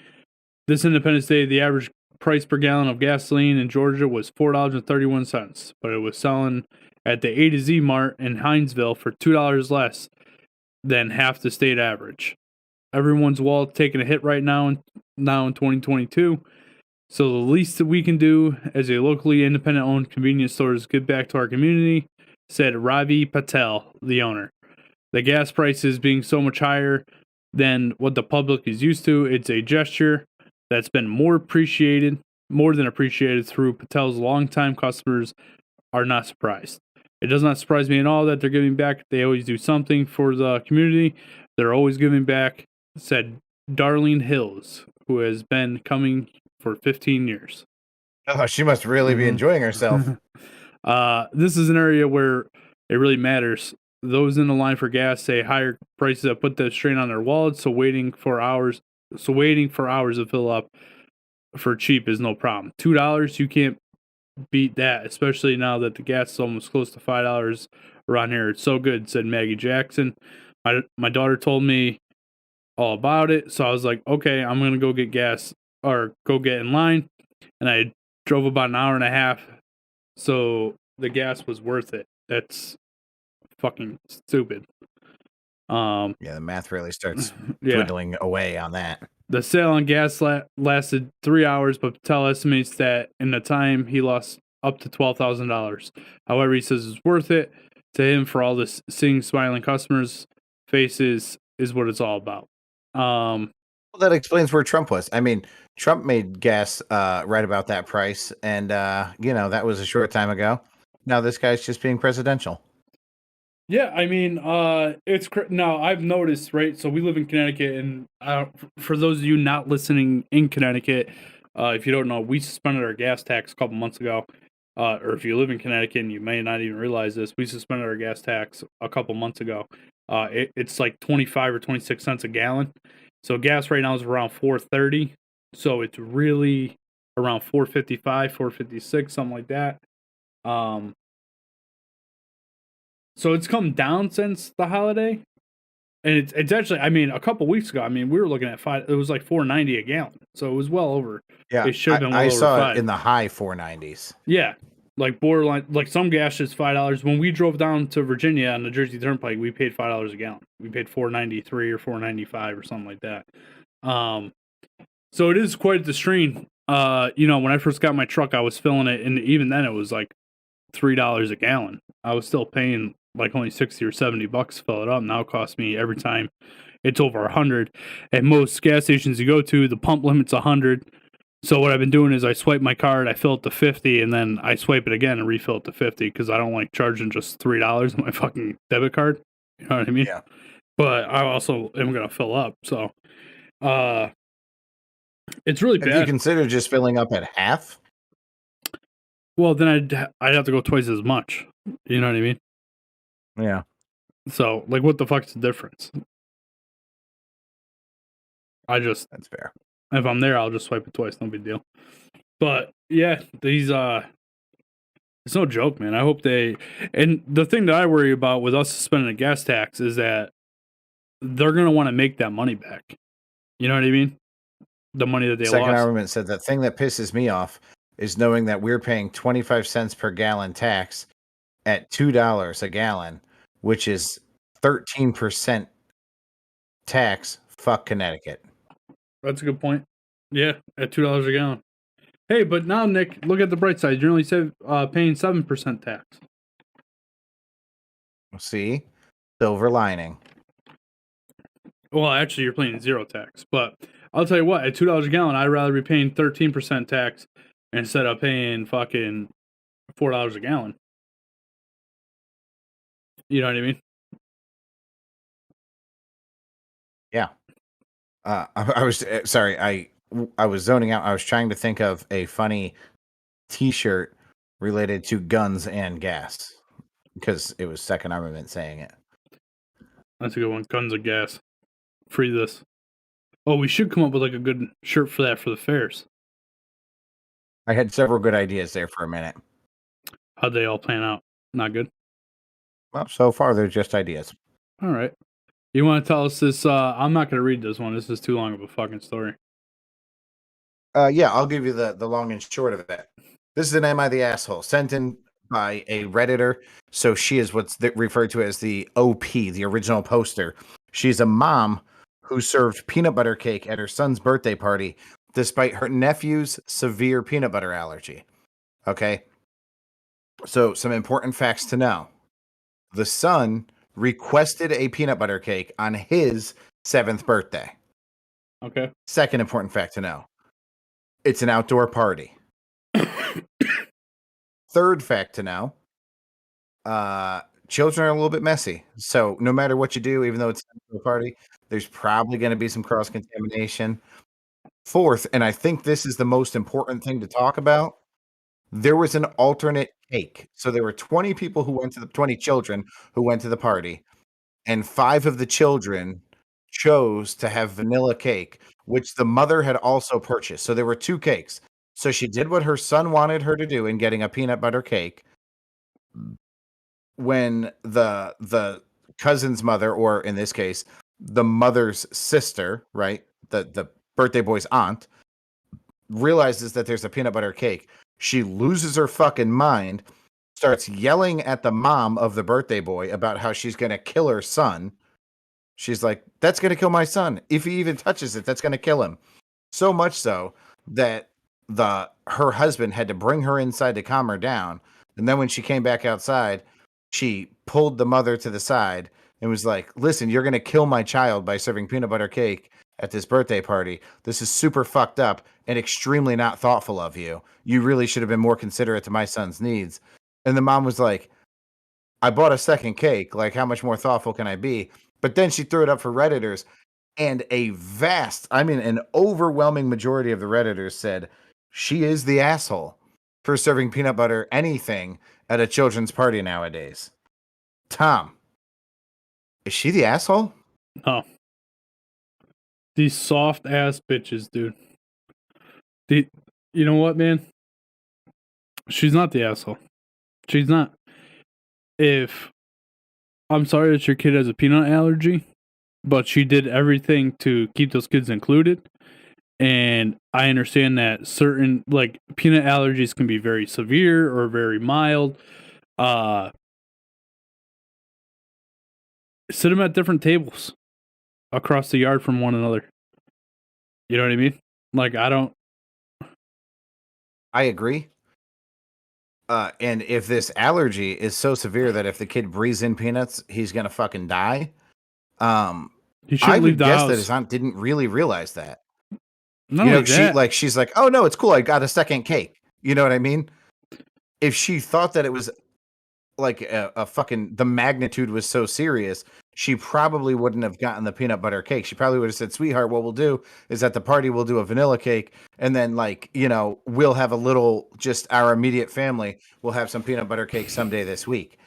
B: the average price per gallon of gasoline in Georgia was $4.31, but it was selling at the A to Z Mart in Hinesville for $2 less than half the state average. Everyone's wallet taking a hit right now in 2022. So the least that we can do as a locally independent-owned convenience store is give back to our community, said Ravi Patel, the owner. The gas prices being so much higher than what the public is used to, it's a gesture that's been more than appreciated through Patel's longtime customers are not surprised. It does not surprise me at all that they're giving back. They always do something for the community. They're always giving back, said Darlene Hills, who has been coming for 15 years.
A: Oh, she must really be enjoying herself.
B: This is an area where it really matters. Those in the line for gas say higher prices have put the strain on their wallets, so waiting for hours to fill up for cheap is no problem. $2, you can't beat that, especially now that the gas is almost close to $5 around here. It's so good, said Maggie Jackson. My daughter told me all about it, so I was like, okay, I'm gonna go get gas or go get in line, and I drove about an hour and a half, so the gas was worth it. That's fucking stupid.
A: Yeah, the math really starts dwindling away on that.
B: The sale on gas lasted 3 hours, but Patel estimates that in the time he lost up to $12,000. However, he says it's worth it to him for all this. Seeing smiling customers' faces is what it's all about.
A: Well, that explains where Trump was. I mean, Trump made gas right about that price, and that was a short time ago. Now this guy's just being presidential.
B: Yeah, I mean, it's now I've noticed, right? So we live in Connecticut, and for those of you not listening in Connecticut, if you don't know, we suspended our gas tax a couple months ago. Or if you live in Connecticut and you may not even realize this, we suspended our gas tax a couple months ago. It's like 25 or 26 cents a gallon. So gas right now is around $4.30. So it's really around $4.55, $4.56, something like that. So it's come down since the holiday, and it's actually, I mean, a couple weeks ago, I mean, we were looking at it was like $4.90 a gallon, so it was well over.
A: Yeah,
B: it should have been well
A: I
B: over
A: saw
B: $5.
A: it in the high 490s.
B: Yeah, like borderline, like some gas is $5. When we drove down to Virginia on the Jersey Turnpike, we paid $5 a gallon. We paid $4.93 or $4.95 or something like that. So it is quite the strain. When I first got my truck, I was filling it, and even then, it was like $3 a gallon. I was still paying like only 60 or 70 bucks to fill it up. Now it costs me every time it's over 100. At most gas stations you go to, the pump limit's 100. So what I've been doing is I swipe my card, I fill it to 50, and then I swipe it again and refill it to 50 because I don't like charging just $3 on my fucking debit card. You know what I mean?
A: Yeah.
B: But I also am gonna fill up. So it's really bad.
A: Have you considered just filling up at half?
B: Well, then I'd have to go twice as much. You know what I mean?
A: Yeah.
B: So, like, what the fuck's the difference?
A: That's fair.
B: If I'm there, I'll just swipe it twice. No big deal. But yeah, these it's no joke, man. I hope and the thing that I worry about with us suspending a gas tax is that they're gonna want to make that money back. You know what I mean? The money that they
A: Second
B: lost.
A: Argument said the thing that pisses me off is knowing that we're paying 25 cents per gallon tax at $2 a gallon, which is 13% tax. Fuck Connecticut.
B: That's a good point. Yeah, at $2 a gallon. Hey, but now, Nick, look at the bright side. You're only paying 7% tax.
A: See? Silver lining.
B: Well, actually, you're paying zero tax. But I'll tell you what, at $2 a gallon, I'd rather be paying 13% tax instead of paying fucking $4 a gallon. You know what I mean?
A: Yeah. I was sorry. I was zoning out. I was trying to think of a funny T-shirt related to guns and gas because it was Second Armament saying it.
B: That's a good one. Guns and gas. Free this. Oh, we should come up with like a good shirt for that for the fairs.
A: I had several good ideas there for a minute.
B: How'd they all pan out? Not good?
A: Well, so far they're just ideas.
B: All right. You want to tell us this? I'm not going to read this one. This is too long of a fucking story.
A: Yeah, I'll give you the long and short of it. This is an Am I the Asshole sent in by a Redditor. So she is what's referred to as the OP, the original poster. She's a mom who served peanut butter cake at her son's birthday party despite her nephew's severe peanut butter allergy. Okay. So some important facts to know. The son requested a peanut butter cake on his 7th birthday.
B: Okay.
A: Second important fact to know. It's an outdoor party. Third fact to know. Children are a little bit messy. So no matter what you do, even though it's an outdoor party, there's probably going to be some cross-contamination. Fourth, and I think this is the most important thing to talk about, there was an alternate cake. So there were 20 people who went to 20 children who went to the party, and 5 of the children chose to have vanilla cake, which the mother had also purchased. So there were 2 cakes. So she did what her son wanted her to do in getting a peanut butter cake. When the cousin's mother, or in this case, the mother's sister, right? The birthday boy's aunt, realizes that there's a peanut butter cake. She loses her fucking mind, starts yelling at the mom of the birthday boy about how she's going to kill her son. She's like, that's going to kill my son. If he even touches it, that's going to kill him. So much so that her husband had to bring her inside to calm her down. And then when she came back outside, she pulled the mother to the side and was like, listen, you're going to kill my child by serving peanut butter cake at this birthday party. This is super fucked up and extremely not thoughtful of you. You really should have been more considerate to my son's needs. And the mom was like, I bought a second cake. Like, how much more thoughtful can I be? But then she threw it up for Redditors. And an overwhelming majority of the Redditors said she is the asshole for serving peanut butter anything at a children's party nowadays. Tom, is she the asshole?
B: No. These soft ass bitches, dude. You know what, man? She's not the asshole. She's not. I'm sorry that your kid has a peanut allergy, but she did everything to keep those kids included. And I understand that certain, like, peanut allergies can be very severe or very mild. Sit them at different tables across the yard from one another. You know what I mean? Like,
A: I agree. And if this allergy is so severe that if the kid breathes in peanuts, he's gonna fucking die.
B: You shouldn't
A: I
B: leave
A: would
B: the
A: guess
B: house.
A: that his aunt didn't really realize that.
B: Not
A: you know,
B: only
A: she's like, oh no, it's cool. I got a second cake. You know what I mean? If she thought that it was like a fucking the magnitude was so serious, she probably wouldn't have gotten the peanut butter cake. She probably would have said, sweetheart, what we'll do is at the party we'll do a vanilla cake, and then we'll have a little, just our immediate family will have some peanut butter cake someday this week.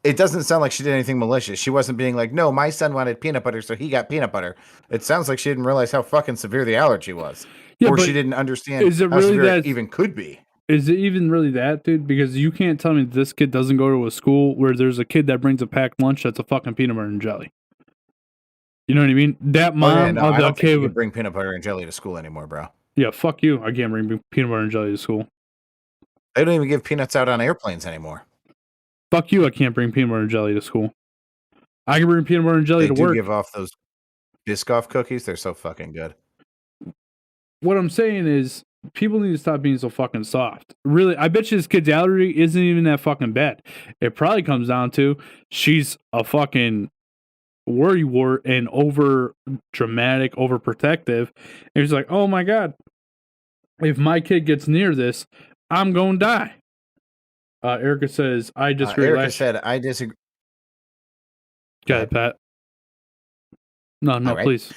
A: It doesn't sound like she did anything malicious. She wasn't being like, no, my son wanted peanut butter, so he got peanut butter. It sounds like she didn't realize how fucking severe the allergy was.
B: Yeah,
A: or
B: but
A: she didn't understand
B: is it
A: how
B: really
A: severe
B: that
A: it even could be.
B: Is it even really that, dude? Because you can't tell me this kid doesn't go to a school where there's a kid that brings a packed lunch that's a fucking peanut butter and jelly. You know what I mean? That mom
A: I
B: of the
A: don't think you
B: kid.
A: can bring peanut butter and jelly to school anymore, bro.
B: Yeah, fuck you. I can't bring peanut butter and jelly to school.
A: They don't even give peanuts out on airplanes anymore.
B: Fuck you. I can't bring peanut butter and jelly to school. I can bring peanut butter and jelly
A: They
B: to work.
A: give off those Biscoff cookies. They're so fucking good.
B: What I'm saying is, people need to stop being so fucking soft. Really, I bet you this kid's allergy isn't even that fucking bad. It probably comes down to she's a fucking worrywart and over dramatic, overprotective. And he's like, oh my God, if my kid gets near this, I'm going to die. Erica says, I disagree.
A: Erica said, I disagree.
B: Go ahead, Pat. No, right. Please.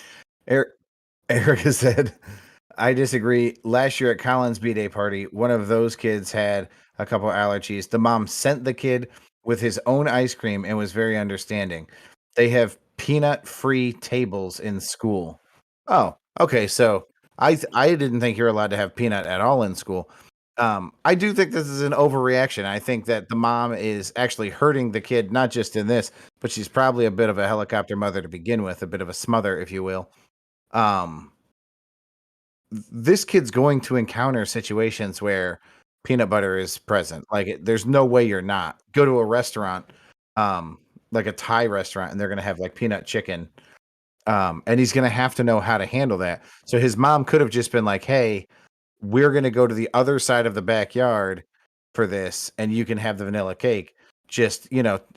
A: Erica said, I disagree. Last year at Colin's B-Day party, one of those kids had a couple allergies. The mom sent the kid with his own ice cream and was very understanding. They have peanut-free tables in school. Oh, okay. So I didn't think you're allowed to have peanut at all in school. I do think this is an overreaction. I think that the mom is actually hurting the kid, not just in this, but she's probably a bit of a helicopter mother to begin with, a bit of a smother, if you will. This kid's going to encounter situations where peanut butter is present. Like, there's no way you're not. Go to a restaurant, like a Thai restaurant, and they're going to have like peanut chicken. And he's going to have to know how to handle that. So his mom could have just been like, hey, we're going to go to the other side of the backyard for this, and you can have the vanilla cake. Just,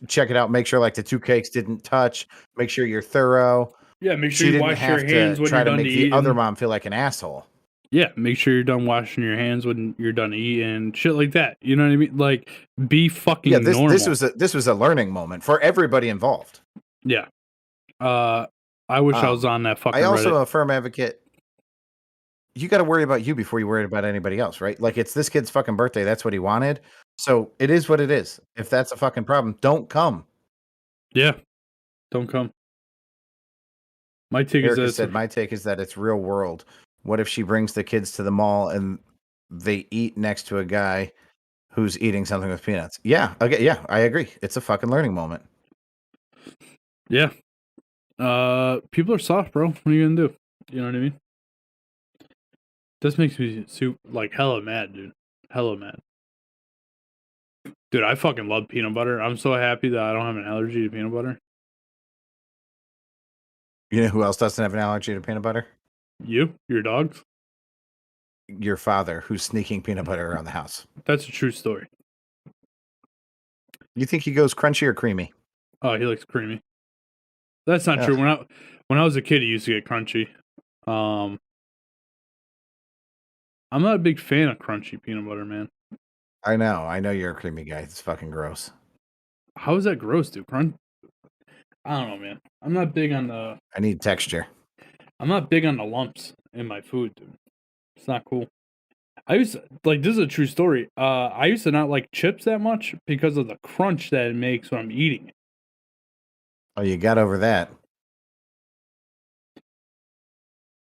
A: check it out. Make sure like the two cakes didn't touch. Make sure you're thorough.
B: Yeah, make sure you wash your hands when you're done to eat.
A: The other mom feel like an asshole.
B: Yeah, make sure you're done washing your hands when you're done eating. Shit like that. You know what I mean? Like, be fucking normal.
A: This was a learning moment for everybody involved.
B: Yeah. I wish I was on that fucking
A: I also
B: Reddit.
A: a firm advocate. You got to worry about you before you worry about anybody else, right? Like, it's this kid's fucking birthday. That's what he wanted. So it is what it is. If that's a fucking problem, don't come.
B: Yeah. Don't come. My take
A: is that it's real world. What if she brings the kids to the mall and they eat next to a guy who's eating something with peanuts? Yeah. Okay. Yeah, I agree. It's a fucking learning moment.
B: Yeah. People are soft, bro. What are you gonna do? You know what I mean? This makes me like hella mad, dude. Hella mad. Dude, I fucking love peanut butter. I'm so happy that I don't have an allergy to peanut butter.
A: You know who else doesn't have an allergy to peanut butter?
B: You, your dogs.
A: Your father, who's sneaking peanut butter around the house.
B: That's a true story.
A: You think he goes crunchy or creamy?
B: Oh, he likes creamy. That's not true. When I was a kid, he used to get crunchy. I'm not a big fan of crunchy peanut butter, man.
A: I know you're a creamy guy. It's fucking gross.
B: How is that gross, dude? I don't know, man. I'm not big on the.
A: I need texture.
B: I'm not big on the lumps in my food, dude. It's not cool. I used to, this is a true story. I used to not like chips that much because of the crunch that it makes when I'm eating it.
A: Oh, you got over that.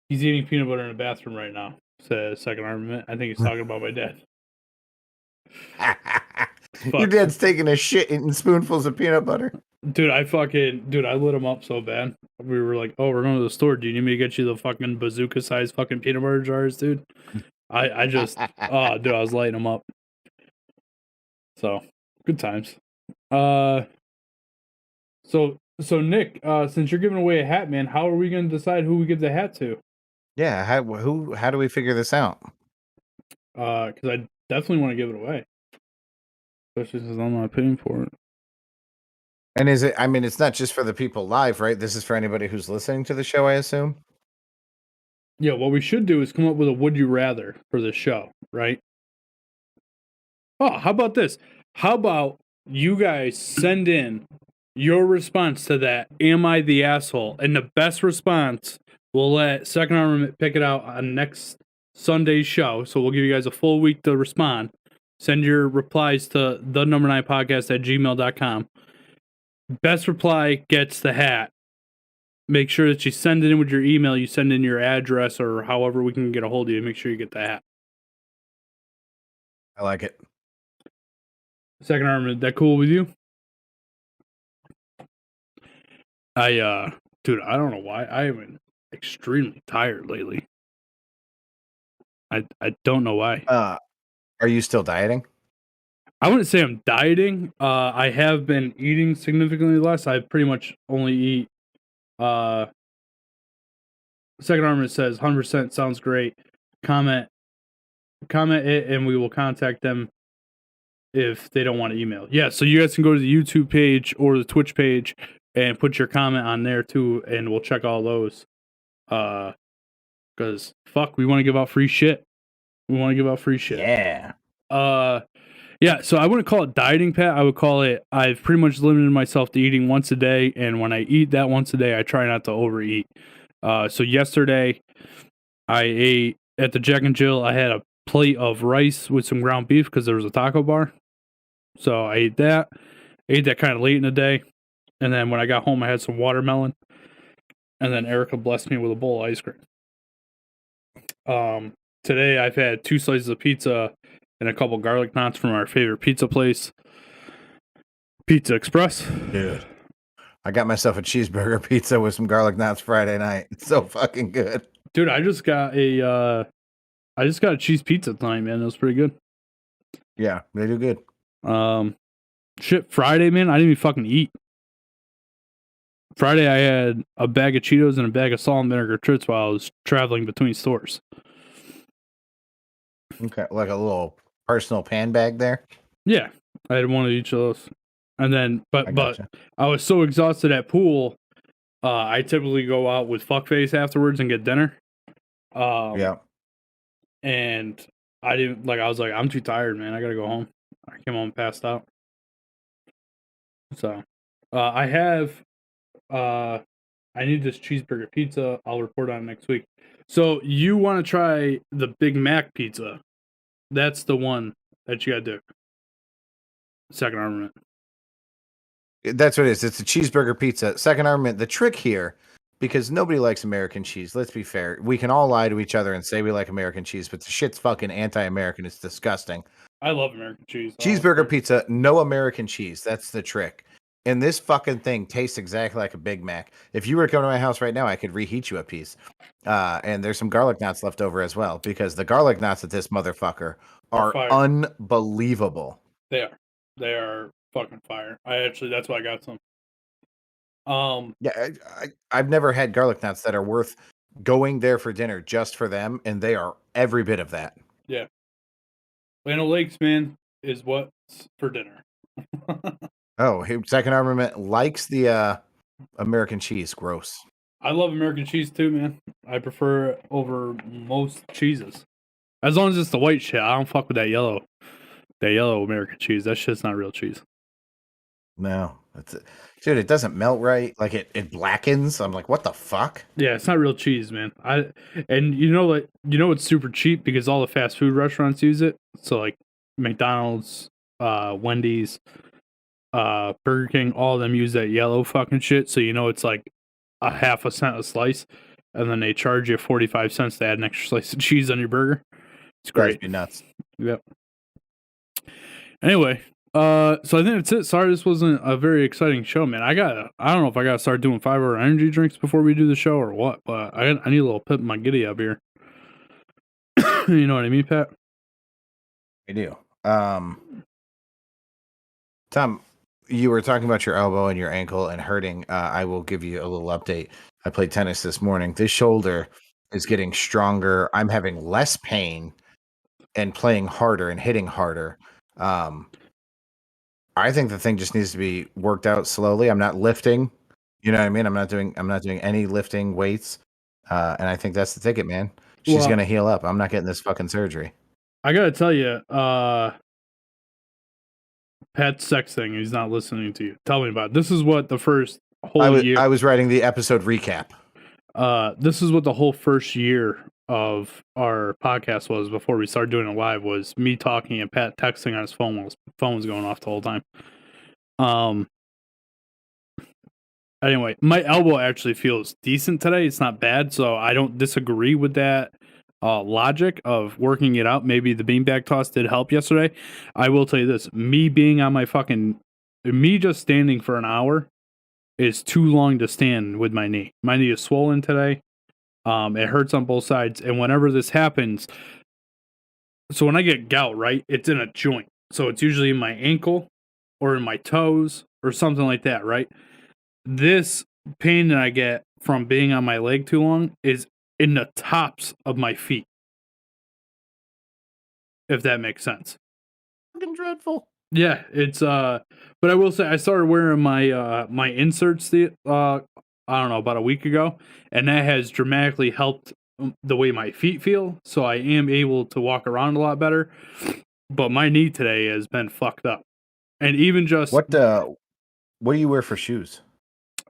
B: He's eating peanut butter in the bathroom right now, says Second Armament. I think he's talking about my dad.
A: Your dad's taking a shit eating spoonfuls of peanut butter.
B: Dude, I lit him up so bad. We were like, oh, we're going to the store. Do you need me to get you the fucking bazooka-sized fucking peanut butter jars, dude? I just, I was lighting him up. So, good times. So Nick, since you're giving away a hat, man, how are we going to decide who we give the hat to?
A: Yeah, how do we figure this out?
B: Because I definitely want to give it away. Especially since I'm not paying for it.
A: And it's not just for the people live, right? This is for anybody who's listening to the show, I assume?
B: Yeah, what we should do is come up with a would you rather for this show, right? Oh, how about this? How about you guys send in your response to that, am I the asshole? And the best response, we'll let Second Armament pick it out on next Sunday's show. So we'll give you guys a full week to respond. Send your replies to the9podcast@gmail.com. Best reply gets the hat. Make sure that you send it in with your email. You send in your address or however we can get a hold of you. Make sure you get the hat.
A: I like it.
B: Second Armament, that cool with you? Dude, I don't know why. I have been extremely tired lately. I don't know why.
A: Are you still dieting?
B: I wouldn't say I'm dieting. I have been eating significantly less. I pretty much only eat. Second Armament says 100% sounds great. Comment it, and we will contact them if they don't want to email. Yeah, so you guys can go to the YouTube page or the Twitch page and put your comment on there too, and we'll check all those. Because fuck, we want to give out free shit.
A: Yeah.
B: Yeah, so I wouldn't call it dieting, Pat. I would call it, I've pretty much limited myself to eating once a day, and when I eat that once a day, I try not to overeat. So yesterday, I ate at the Jack and Jill. I had a plate of rice with some ground beef because there was a taco bar. So I ate that. Kind of late in the day. And then when I got home, I had some watermelon. And then Erica blessed me with a bowl of ice cream. Today, I've had 2 slices of pizza and a couple garlic knots from our favorite pizza place, Pizza Express.
A: Dude, I got myself a cheeseburger pizza with some garlic knots Friday night. It's so fucking good.
B: Dude, I just got a cheese pizza tonight, man. It was pretty good.
A: Yeah, they do good.
B: Friday, man, I didn't even fucking eat. Friday, I had a bag of Cheetos and a bag of salt and vinegar Trits while I was traveling between stores.
A: Okay, like a little personal pan bag there?
B: Yeah, I had one of each of those. And then, but I was so exhausted at pool, I typically go out with fuckface afterwards and get dinner.
A: Yeah.
B: And I didn't, I was like, I'm too tired, man. I gotta go home. I came home passed out. So, I need this cheeseburger pizza. I'll report on it next week. So, you want to try the Big Mac pizza? That's the one that you gotta do. Second Armament.
A: That's what it is. It's a cheeseburger pizza. Second Armament. The trick here, because nobody likes American cheese. Let's be fair. We can all lie to each other and say we like American cheese, but the shit's fucking anti-American. It's disgusting.
B: I love American cheese.
A: Cheeseburger pizza, no American cheese. That's the trick. And this fucking thing tastes exactly like a Big Mac. If you were to come to my house right now, I could reheat you a piece. And there's some garlic knots left over as well, because the garlic knots at this motherfucker are unbelievable.
B: They are fucking fire. That's why I got some.
A: Yeah, I've never had garlic knots that are worth going there for dinner just for them, and they are every bit of that.
B: Yeah. Lano Lakes, man, is what's for dinner.
A: Oh, Second Armament likes the American cheese. Gross.
B: I love American cheese too, man. I prefer it over most cheeses. As long as it's the white shit, I don't fuck with that yellow. That yellow American cheese. That shit's not real cheese.
A: No, dude, it doesn't melt right. Like it blackens. I'm like, what the fuck?
B: Yeah, it's not real cheese, man. And you know, like it's super cheap because all the fast food restaurants use it. So like McDonald's, Wendy's, Burger King, all of them use that yellow fucking shit. So it's like a half a cent a slice, and then they charge you 45 cents to add an extra slice of cheese on your burger. It's great.
A: Drives me nuts.
B: Yep. Anyway, so I think that's it. Sorry, this wasn't a very exciting show, man. I don't know if I gotta start doing 5-hour energy drinks before we do the show or what, but I need a little pip in my giddy up here. You know what I mean, Pat?
A: I do. Tom, you were talking about your elbow and your ankle and hurting. I will give you a little update. I played tennis this morning. This shoulder is getting stronger. I'm having less pain and playing harder and hitting harder. I think the thing just needs to be worked out slowly. I'm not lifting. You know what I mean? I'm not doing any lifting weights. And I think that's the ticket, man. She's gonna heal up. I'm not getting this fucking surgery.
B: I gotta tell you, Pat's sex thing. He's not listening to you. Tell me about it. This is what the first whole year.
A: I was writing the episode recap.
B: This is what the whole first year of our podcast was before we started doing it live. Was me talking and Pat texting on his phone while his phone was going off the whole time. Anyway, my elbow actually feels decent today. It's not bad, so I don't disagree with that logic of working it out. Maybe the beanbag toss did help yesterday. I will tell you this: me just standing for an hour is too long to stand with my knee. My knee is swollen today. It hurts on both sides, and whenever this happens, so when I get gout, right, it's in a joint. So it's usually in my ankle or in my toes or something like that, right? This pain that I get from being on my leg too long is in the tops of my feet. If that makes sense.
A: Fucking dreadful.
B: Yeah, it's but I will say I started wearing my my inserts I don't know, about a week ago, and that has dramatically helped the way my feet feel, so I am able to walk around a lot better. But my knee today has been fucked up. And even just
A: what do you wear for shoes?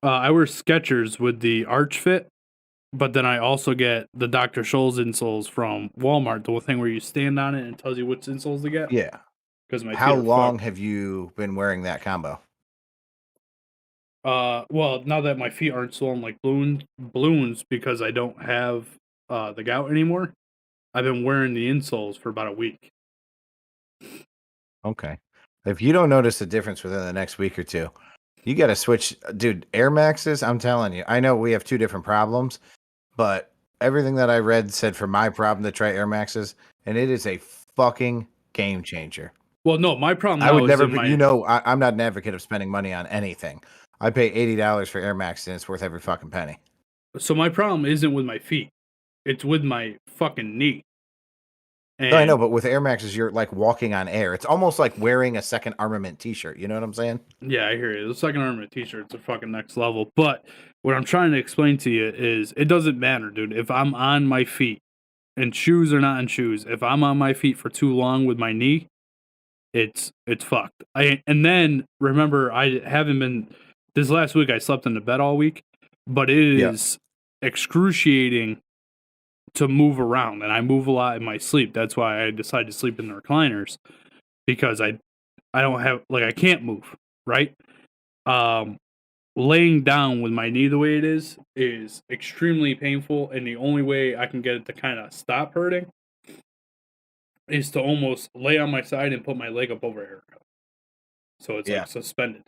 B: I wear Skechers with the Arch Fit, but then I also get the Dr. Scholl's insoles from Walmart, the thing where you stand on it and it tells you which insoles to get.
A: Yeah.
B: Because my
A: How long have you been wearing that combo?
B: Well, now that my feet aren't swollen like balloons because I don't have the gout anymore, I've been wearing the insoles for about a week.
A: Okay. If you don't notice a difference within the next week or two, you got to switch. Dude, Air Maxes, I'm telling you. I know we have two different problems, but everything that I read said for my problem to try Air Maxes, and it is a fucking game changer.
B: Well, no, my problem
A: I would never, I'm not an advocate of spending money on anything. I pay $80 for Air Max, and it's worth every fucking penny.
B: So my problem isn't with my feet. It's with my fucking knee.
A: And I know, but with Air Maxes, you're like walking on air. It's almost like wearing a Second Armament t-shirt. You know what I'm saying?
B: Yeah, I hear you. The Second Armament t-shirts are fucking next level. But what I'm trying to explain to you is it doesn't matter, dude. If I'm on my feet, and shoes or not in shoes, if I'm on my feet for too long with my knee, it's fucked. And then remember, I haven't been. This last week, I slept in the bed all week, but it is excruciating to move around, and I move a lot in my sleep. That's why I decided to sleep in the recliners, because I don't have, like, I can't move, right? Laying down with my knee the way it is extremely painful, and the only way I can get it to kind of stop hurting is to almost lay on my side and put my leg up over here. So it's like suspended.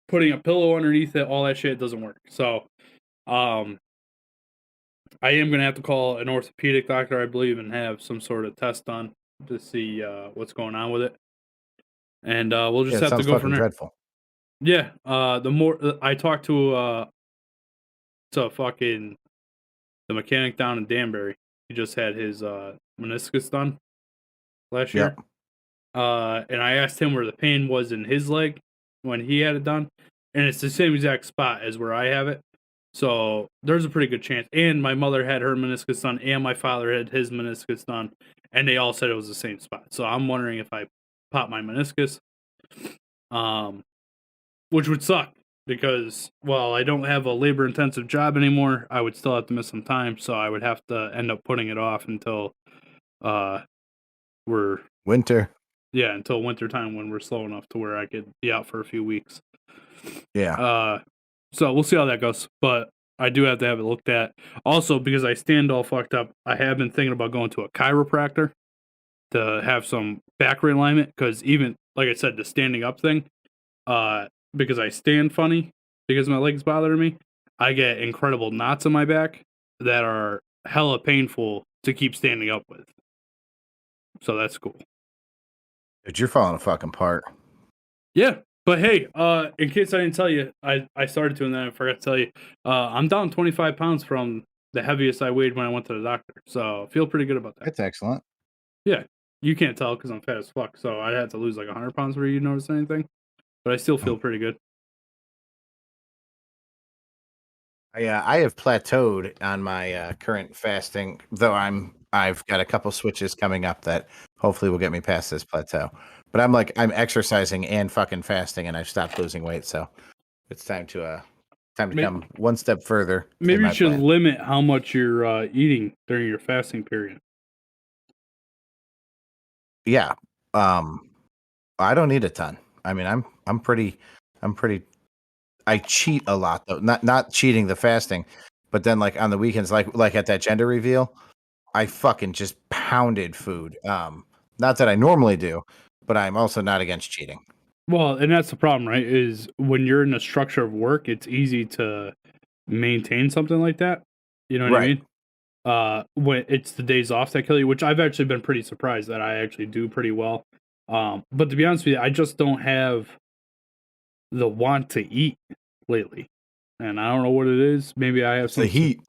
B: Putting a pillow underneath it, all that shit doesn't work. So, I am going to have to call an orthopedic doctor, I believe, and have some sort of test done to see what's going on with it. And we'll just have to go from there.
A: Dreadful.
B: Yeah. The more I talked to fucking the mechanic down in Danbury. He just had his meniscus done last year.
A: Yep.
B: And I asked him where the pain was in his leg when he had it done, and it's the same exact spot as where I have it. So there's a pretty good chance. And my mother had her meniscus done, and my father had his meniscus done, and they all said it was the same spot. So I'm wondering if I pop my meniscus, which would suck because, well, I don't have a labor-intensive job anymore. I would still have to miss some time, so I would have to end up putting it off until we're
A: Winter.
B: yeah, until winter time when we're slow enough to where I could be out for a few weeks.
A: Yeah.
B: So we'll see how that goes. But I do have to have it looked at. Also, because I stand all fucked up, I have been thinking about going to a chiropractor to have some back realignment. Because even, like I said, the standing up thing, because I stand funny, because my legs bother me, I get incredible knots in my back that are hella painful to keep standing up with. So that's cool.
A: Dude, you're falling a fucking apart.
B: Yeah. But hey, in case I didn't tell you, I started to and then I forgot to tell you, I'm down 25 pounds from the heaviest I weighed when I went to the doctor. So I feel pretty good about that.
A: That's excellent.
B: Yeah. You can't tell because I'm fat as fuck. So I had to lose like 100 pounds for you to notice anything. But I still feel pretty good.
A: I have plateaued on my current fasting, though I've got a couple switches coming up that hopefully will get me past this plateau. But I'm exercising and fucking fasting, and I've stopped losing weight, so it's time to come one step further.
B: Maybe you should limit how much you're eating during your fasting period.
A: Yeah, I don't need a ton. I mean, I'm pretty. I cheat a lot though, not cheating the fasting, but then like on the weekends, like at that gender reveal, I fucking just pounded food. Not that I normally do, but I'm also not against cheating.
B: Well, and that's the problem, right? Is when you're in a structure of work, it's easy to maintain something like that. You know what I mean? When it's the days off that kill you, which I've actually been pretty surprised that I actually do pretty well. But to be honest with you, I just don't have the want to eat lately, and I don't know what it is. Maybe I have
A: The heat.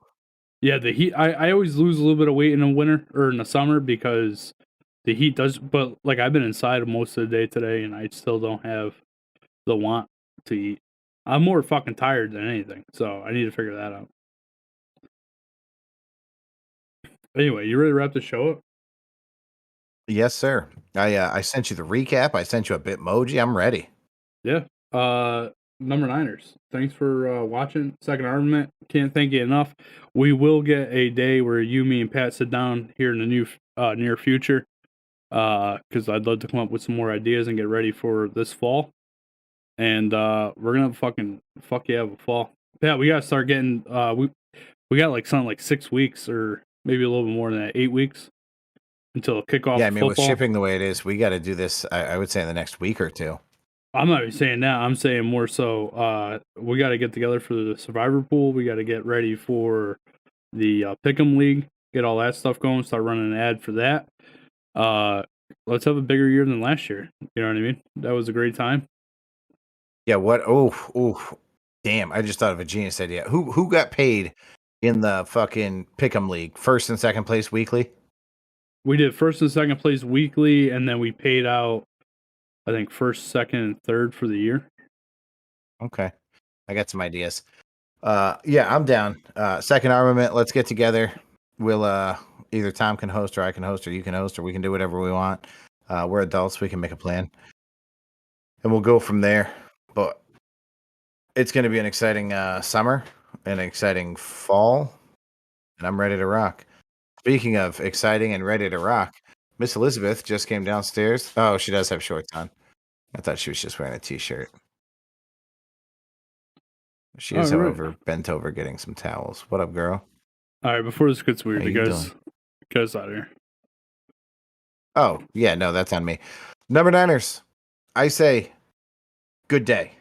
B: Yeah, the heat. I always lose a little bit of weight in the winter or in the summer because the heat does. But like I've been inside most of the day today, and I still don't have the want to eat. I'm more fucking tired than anything, so I need to figure that out. Anyway, you ready to wrap the show up?
A: Yes, sir. I sent you the recap. I sent you a Bitmoji. I'm ready.
B: Yeah. Number Niners. Thanks for watching. Second Armament. Can't thank you enough. We will get a day where you, me, and Pat sit down here in the near future. Because I'd love to come up with some more ideas and get ready for this fall. And we're gonna fuck yeah with fall. Pat, we gotta start getting we got like something like 6 weeks or maybe a little bit more than that, 8 weeks until kickoff.
A: Yeah, I mean,
B: football.
A: with shipping the way it is, we got to do this. I would say in the next week or two.
B: I'm not even saying that. I'm saying more so. We got to get together for the Survivor Pool. We got to get ready for the Pick'em League. Get all that stuff going. Start running an ad for that. Let's have a bigger year than last year. You know what I mean? That was a great time.
A: Yeah. What? Oh, damn! I just thought of a genius idea. Who got paid in the fucking Pick'em League? First and second place weekly.
B: We did first and second place weekly, and then we paid out, I think, first, second, and third for the year.
A: Okay, I got some ideas. Yeah, I'm down. Second Armament. Let's get together. We'll either Tom can host, or I can host, or you can host, or we can do whatever we want. We're adults. We can make a plan, and we'll go from there. But it's going to be an exciting summer, an exciting fall, and I'm ready to rock. Speaking of exciting and ready to rock, Miss Elizabeth just came downstairs. Oh, she does have shorts on. I thought she was just wearing a t-shirt. She is, however, bent over getting some towels. What up, girl?
B: All right, before this gets weird, you guys out of here.
A: Oh, yeah, no, that's on me. Number Niners, I say good day.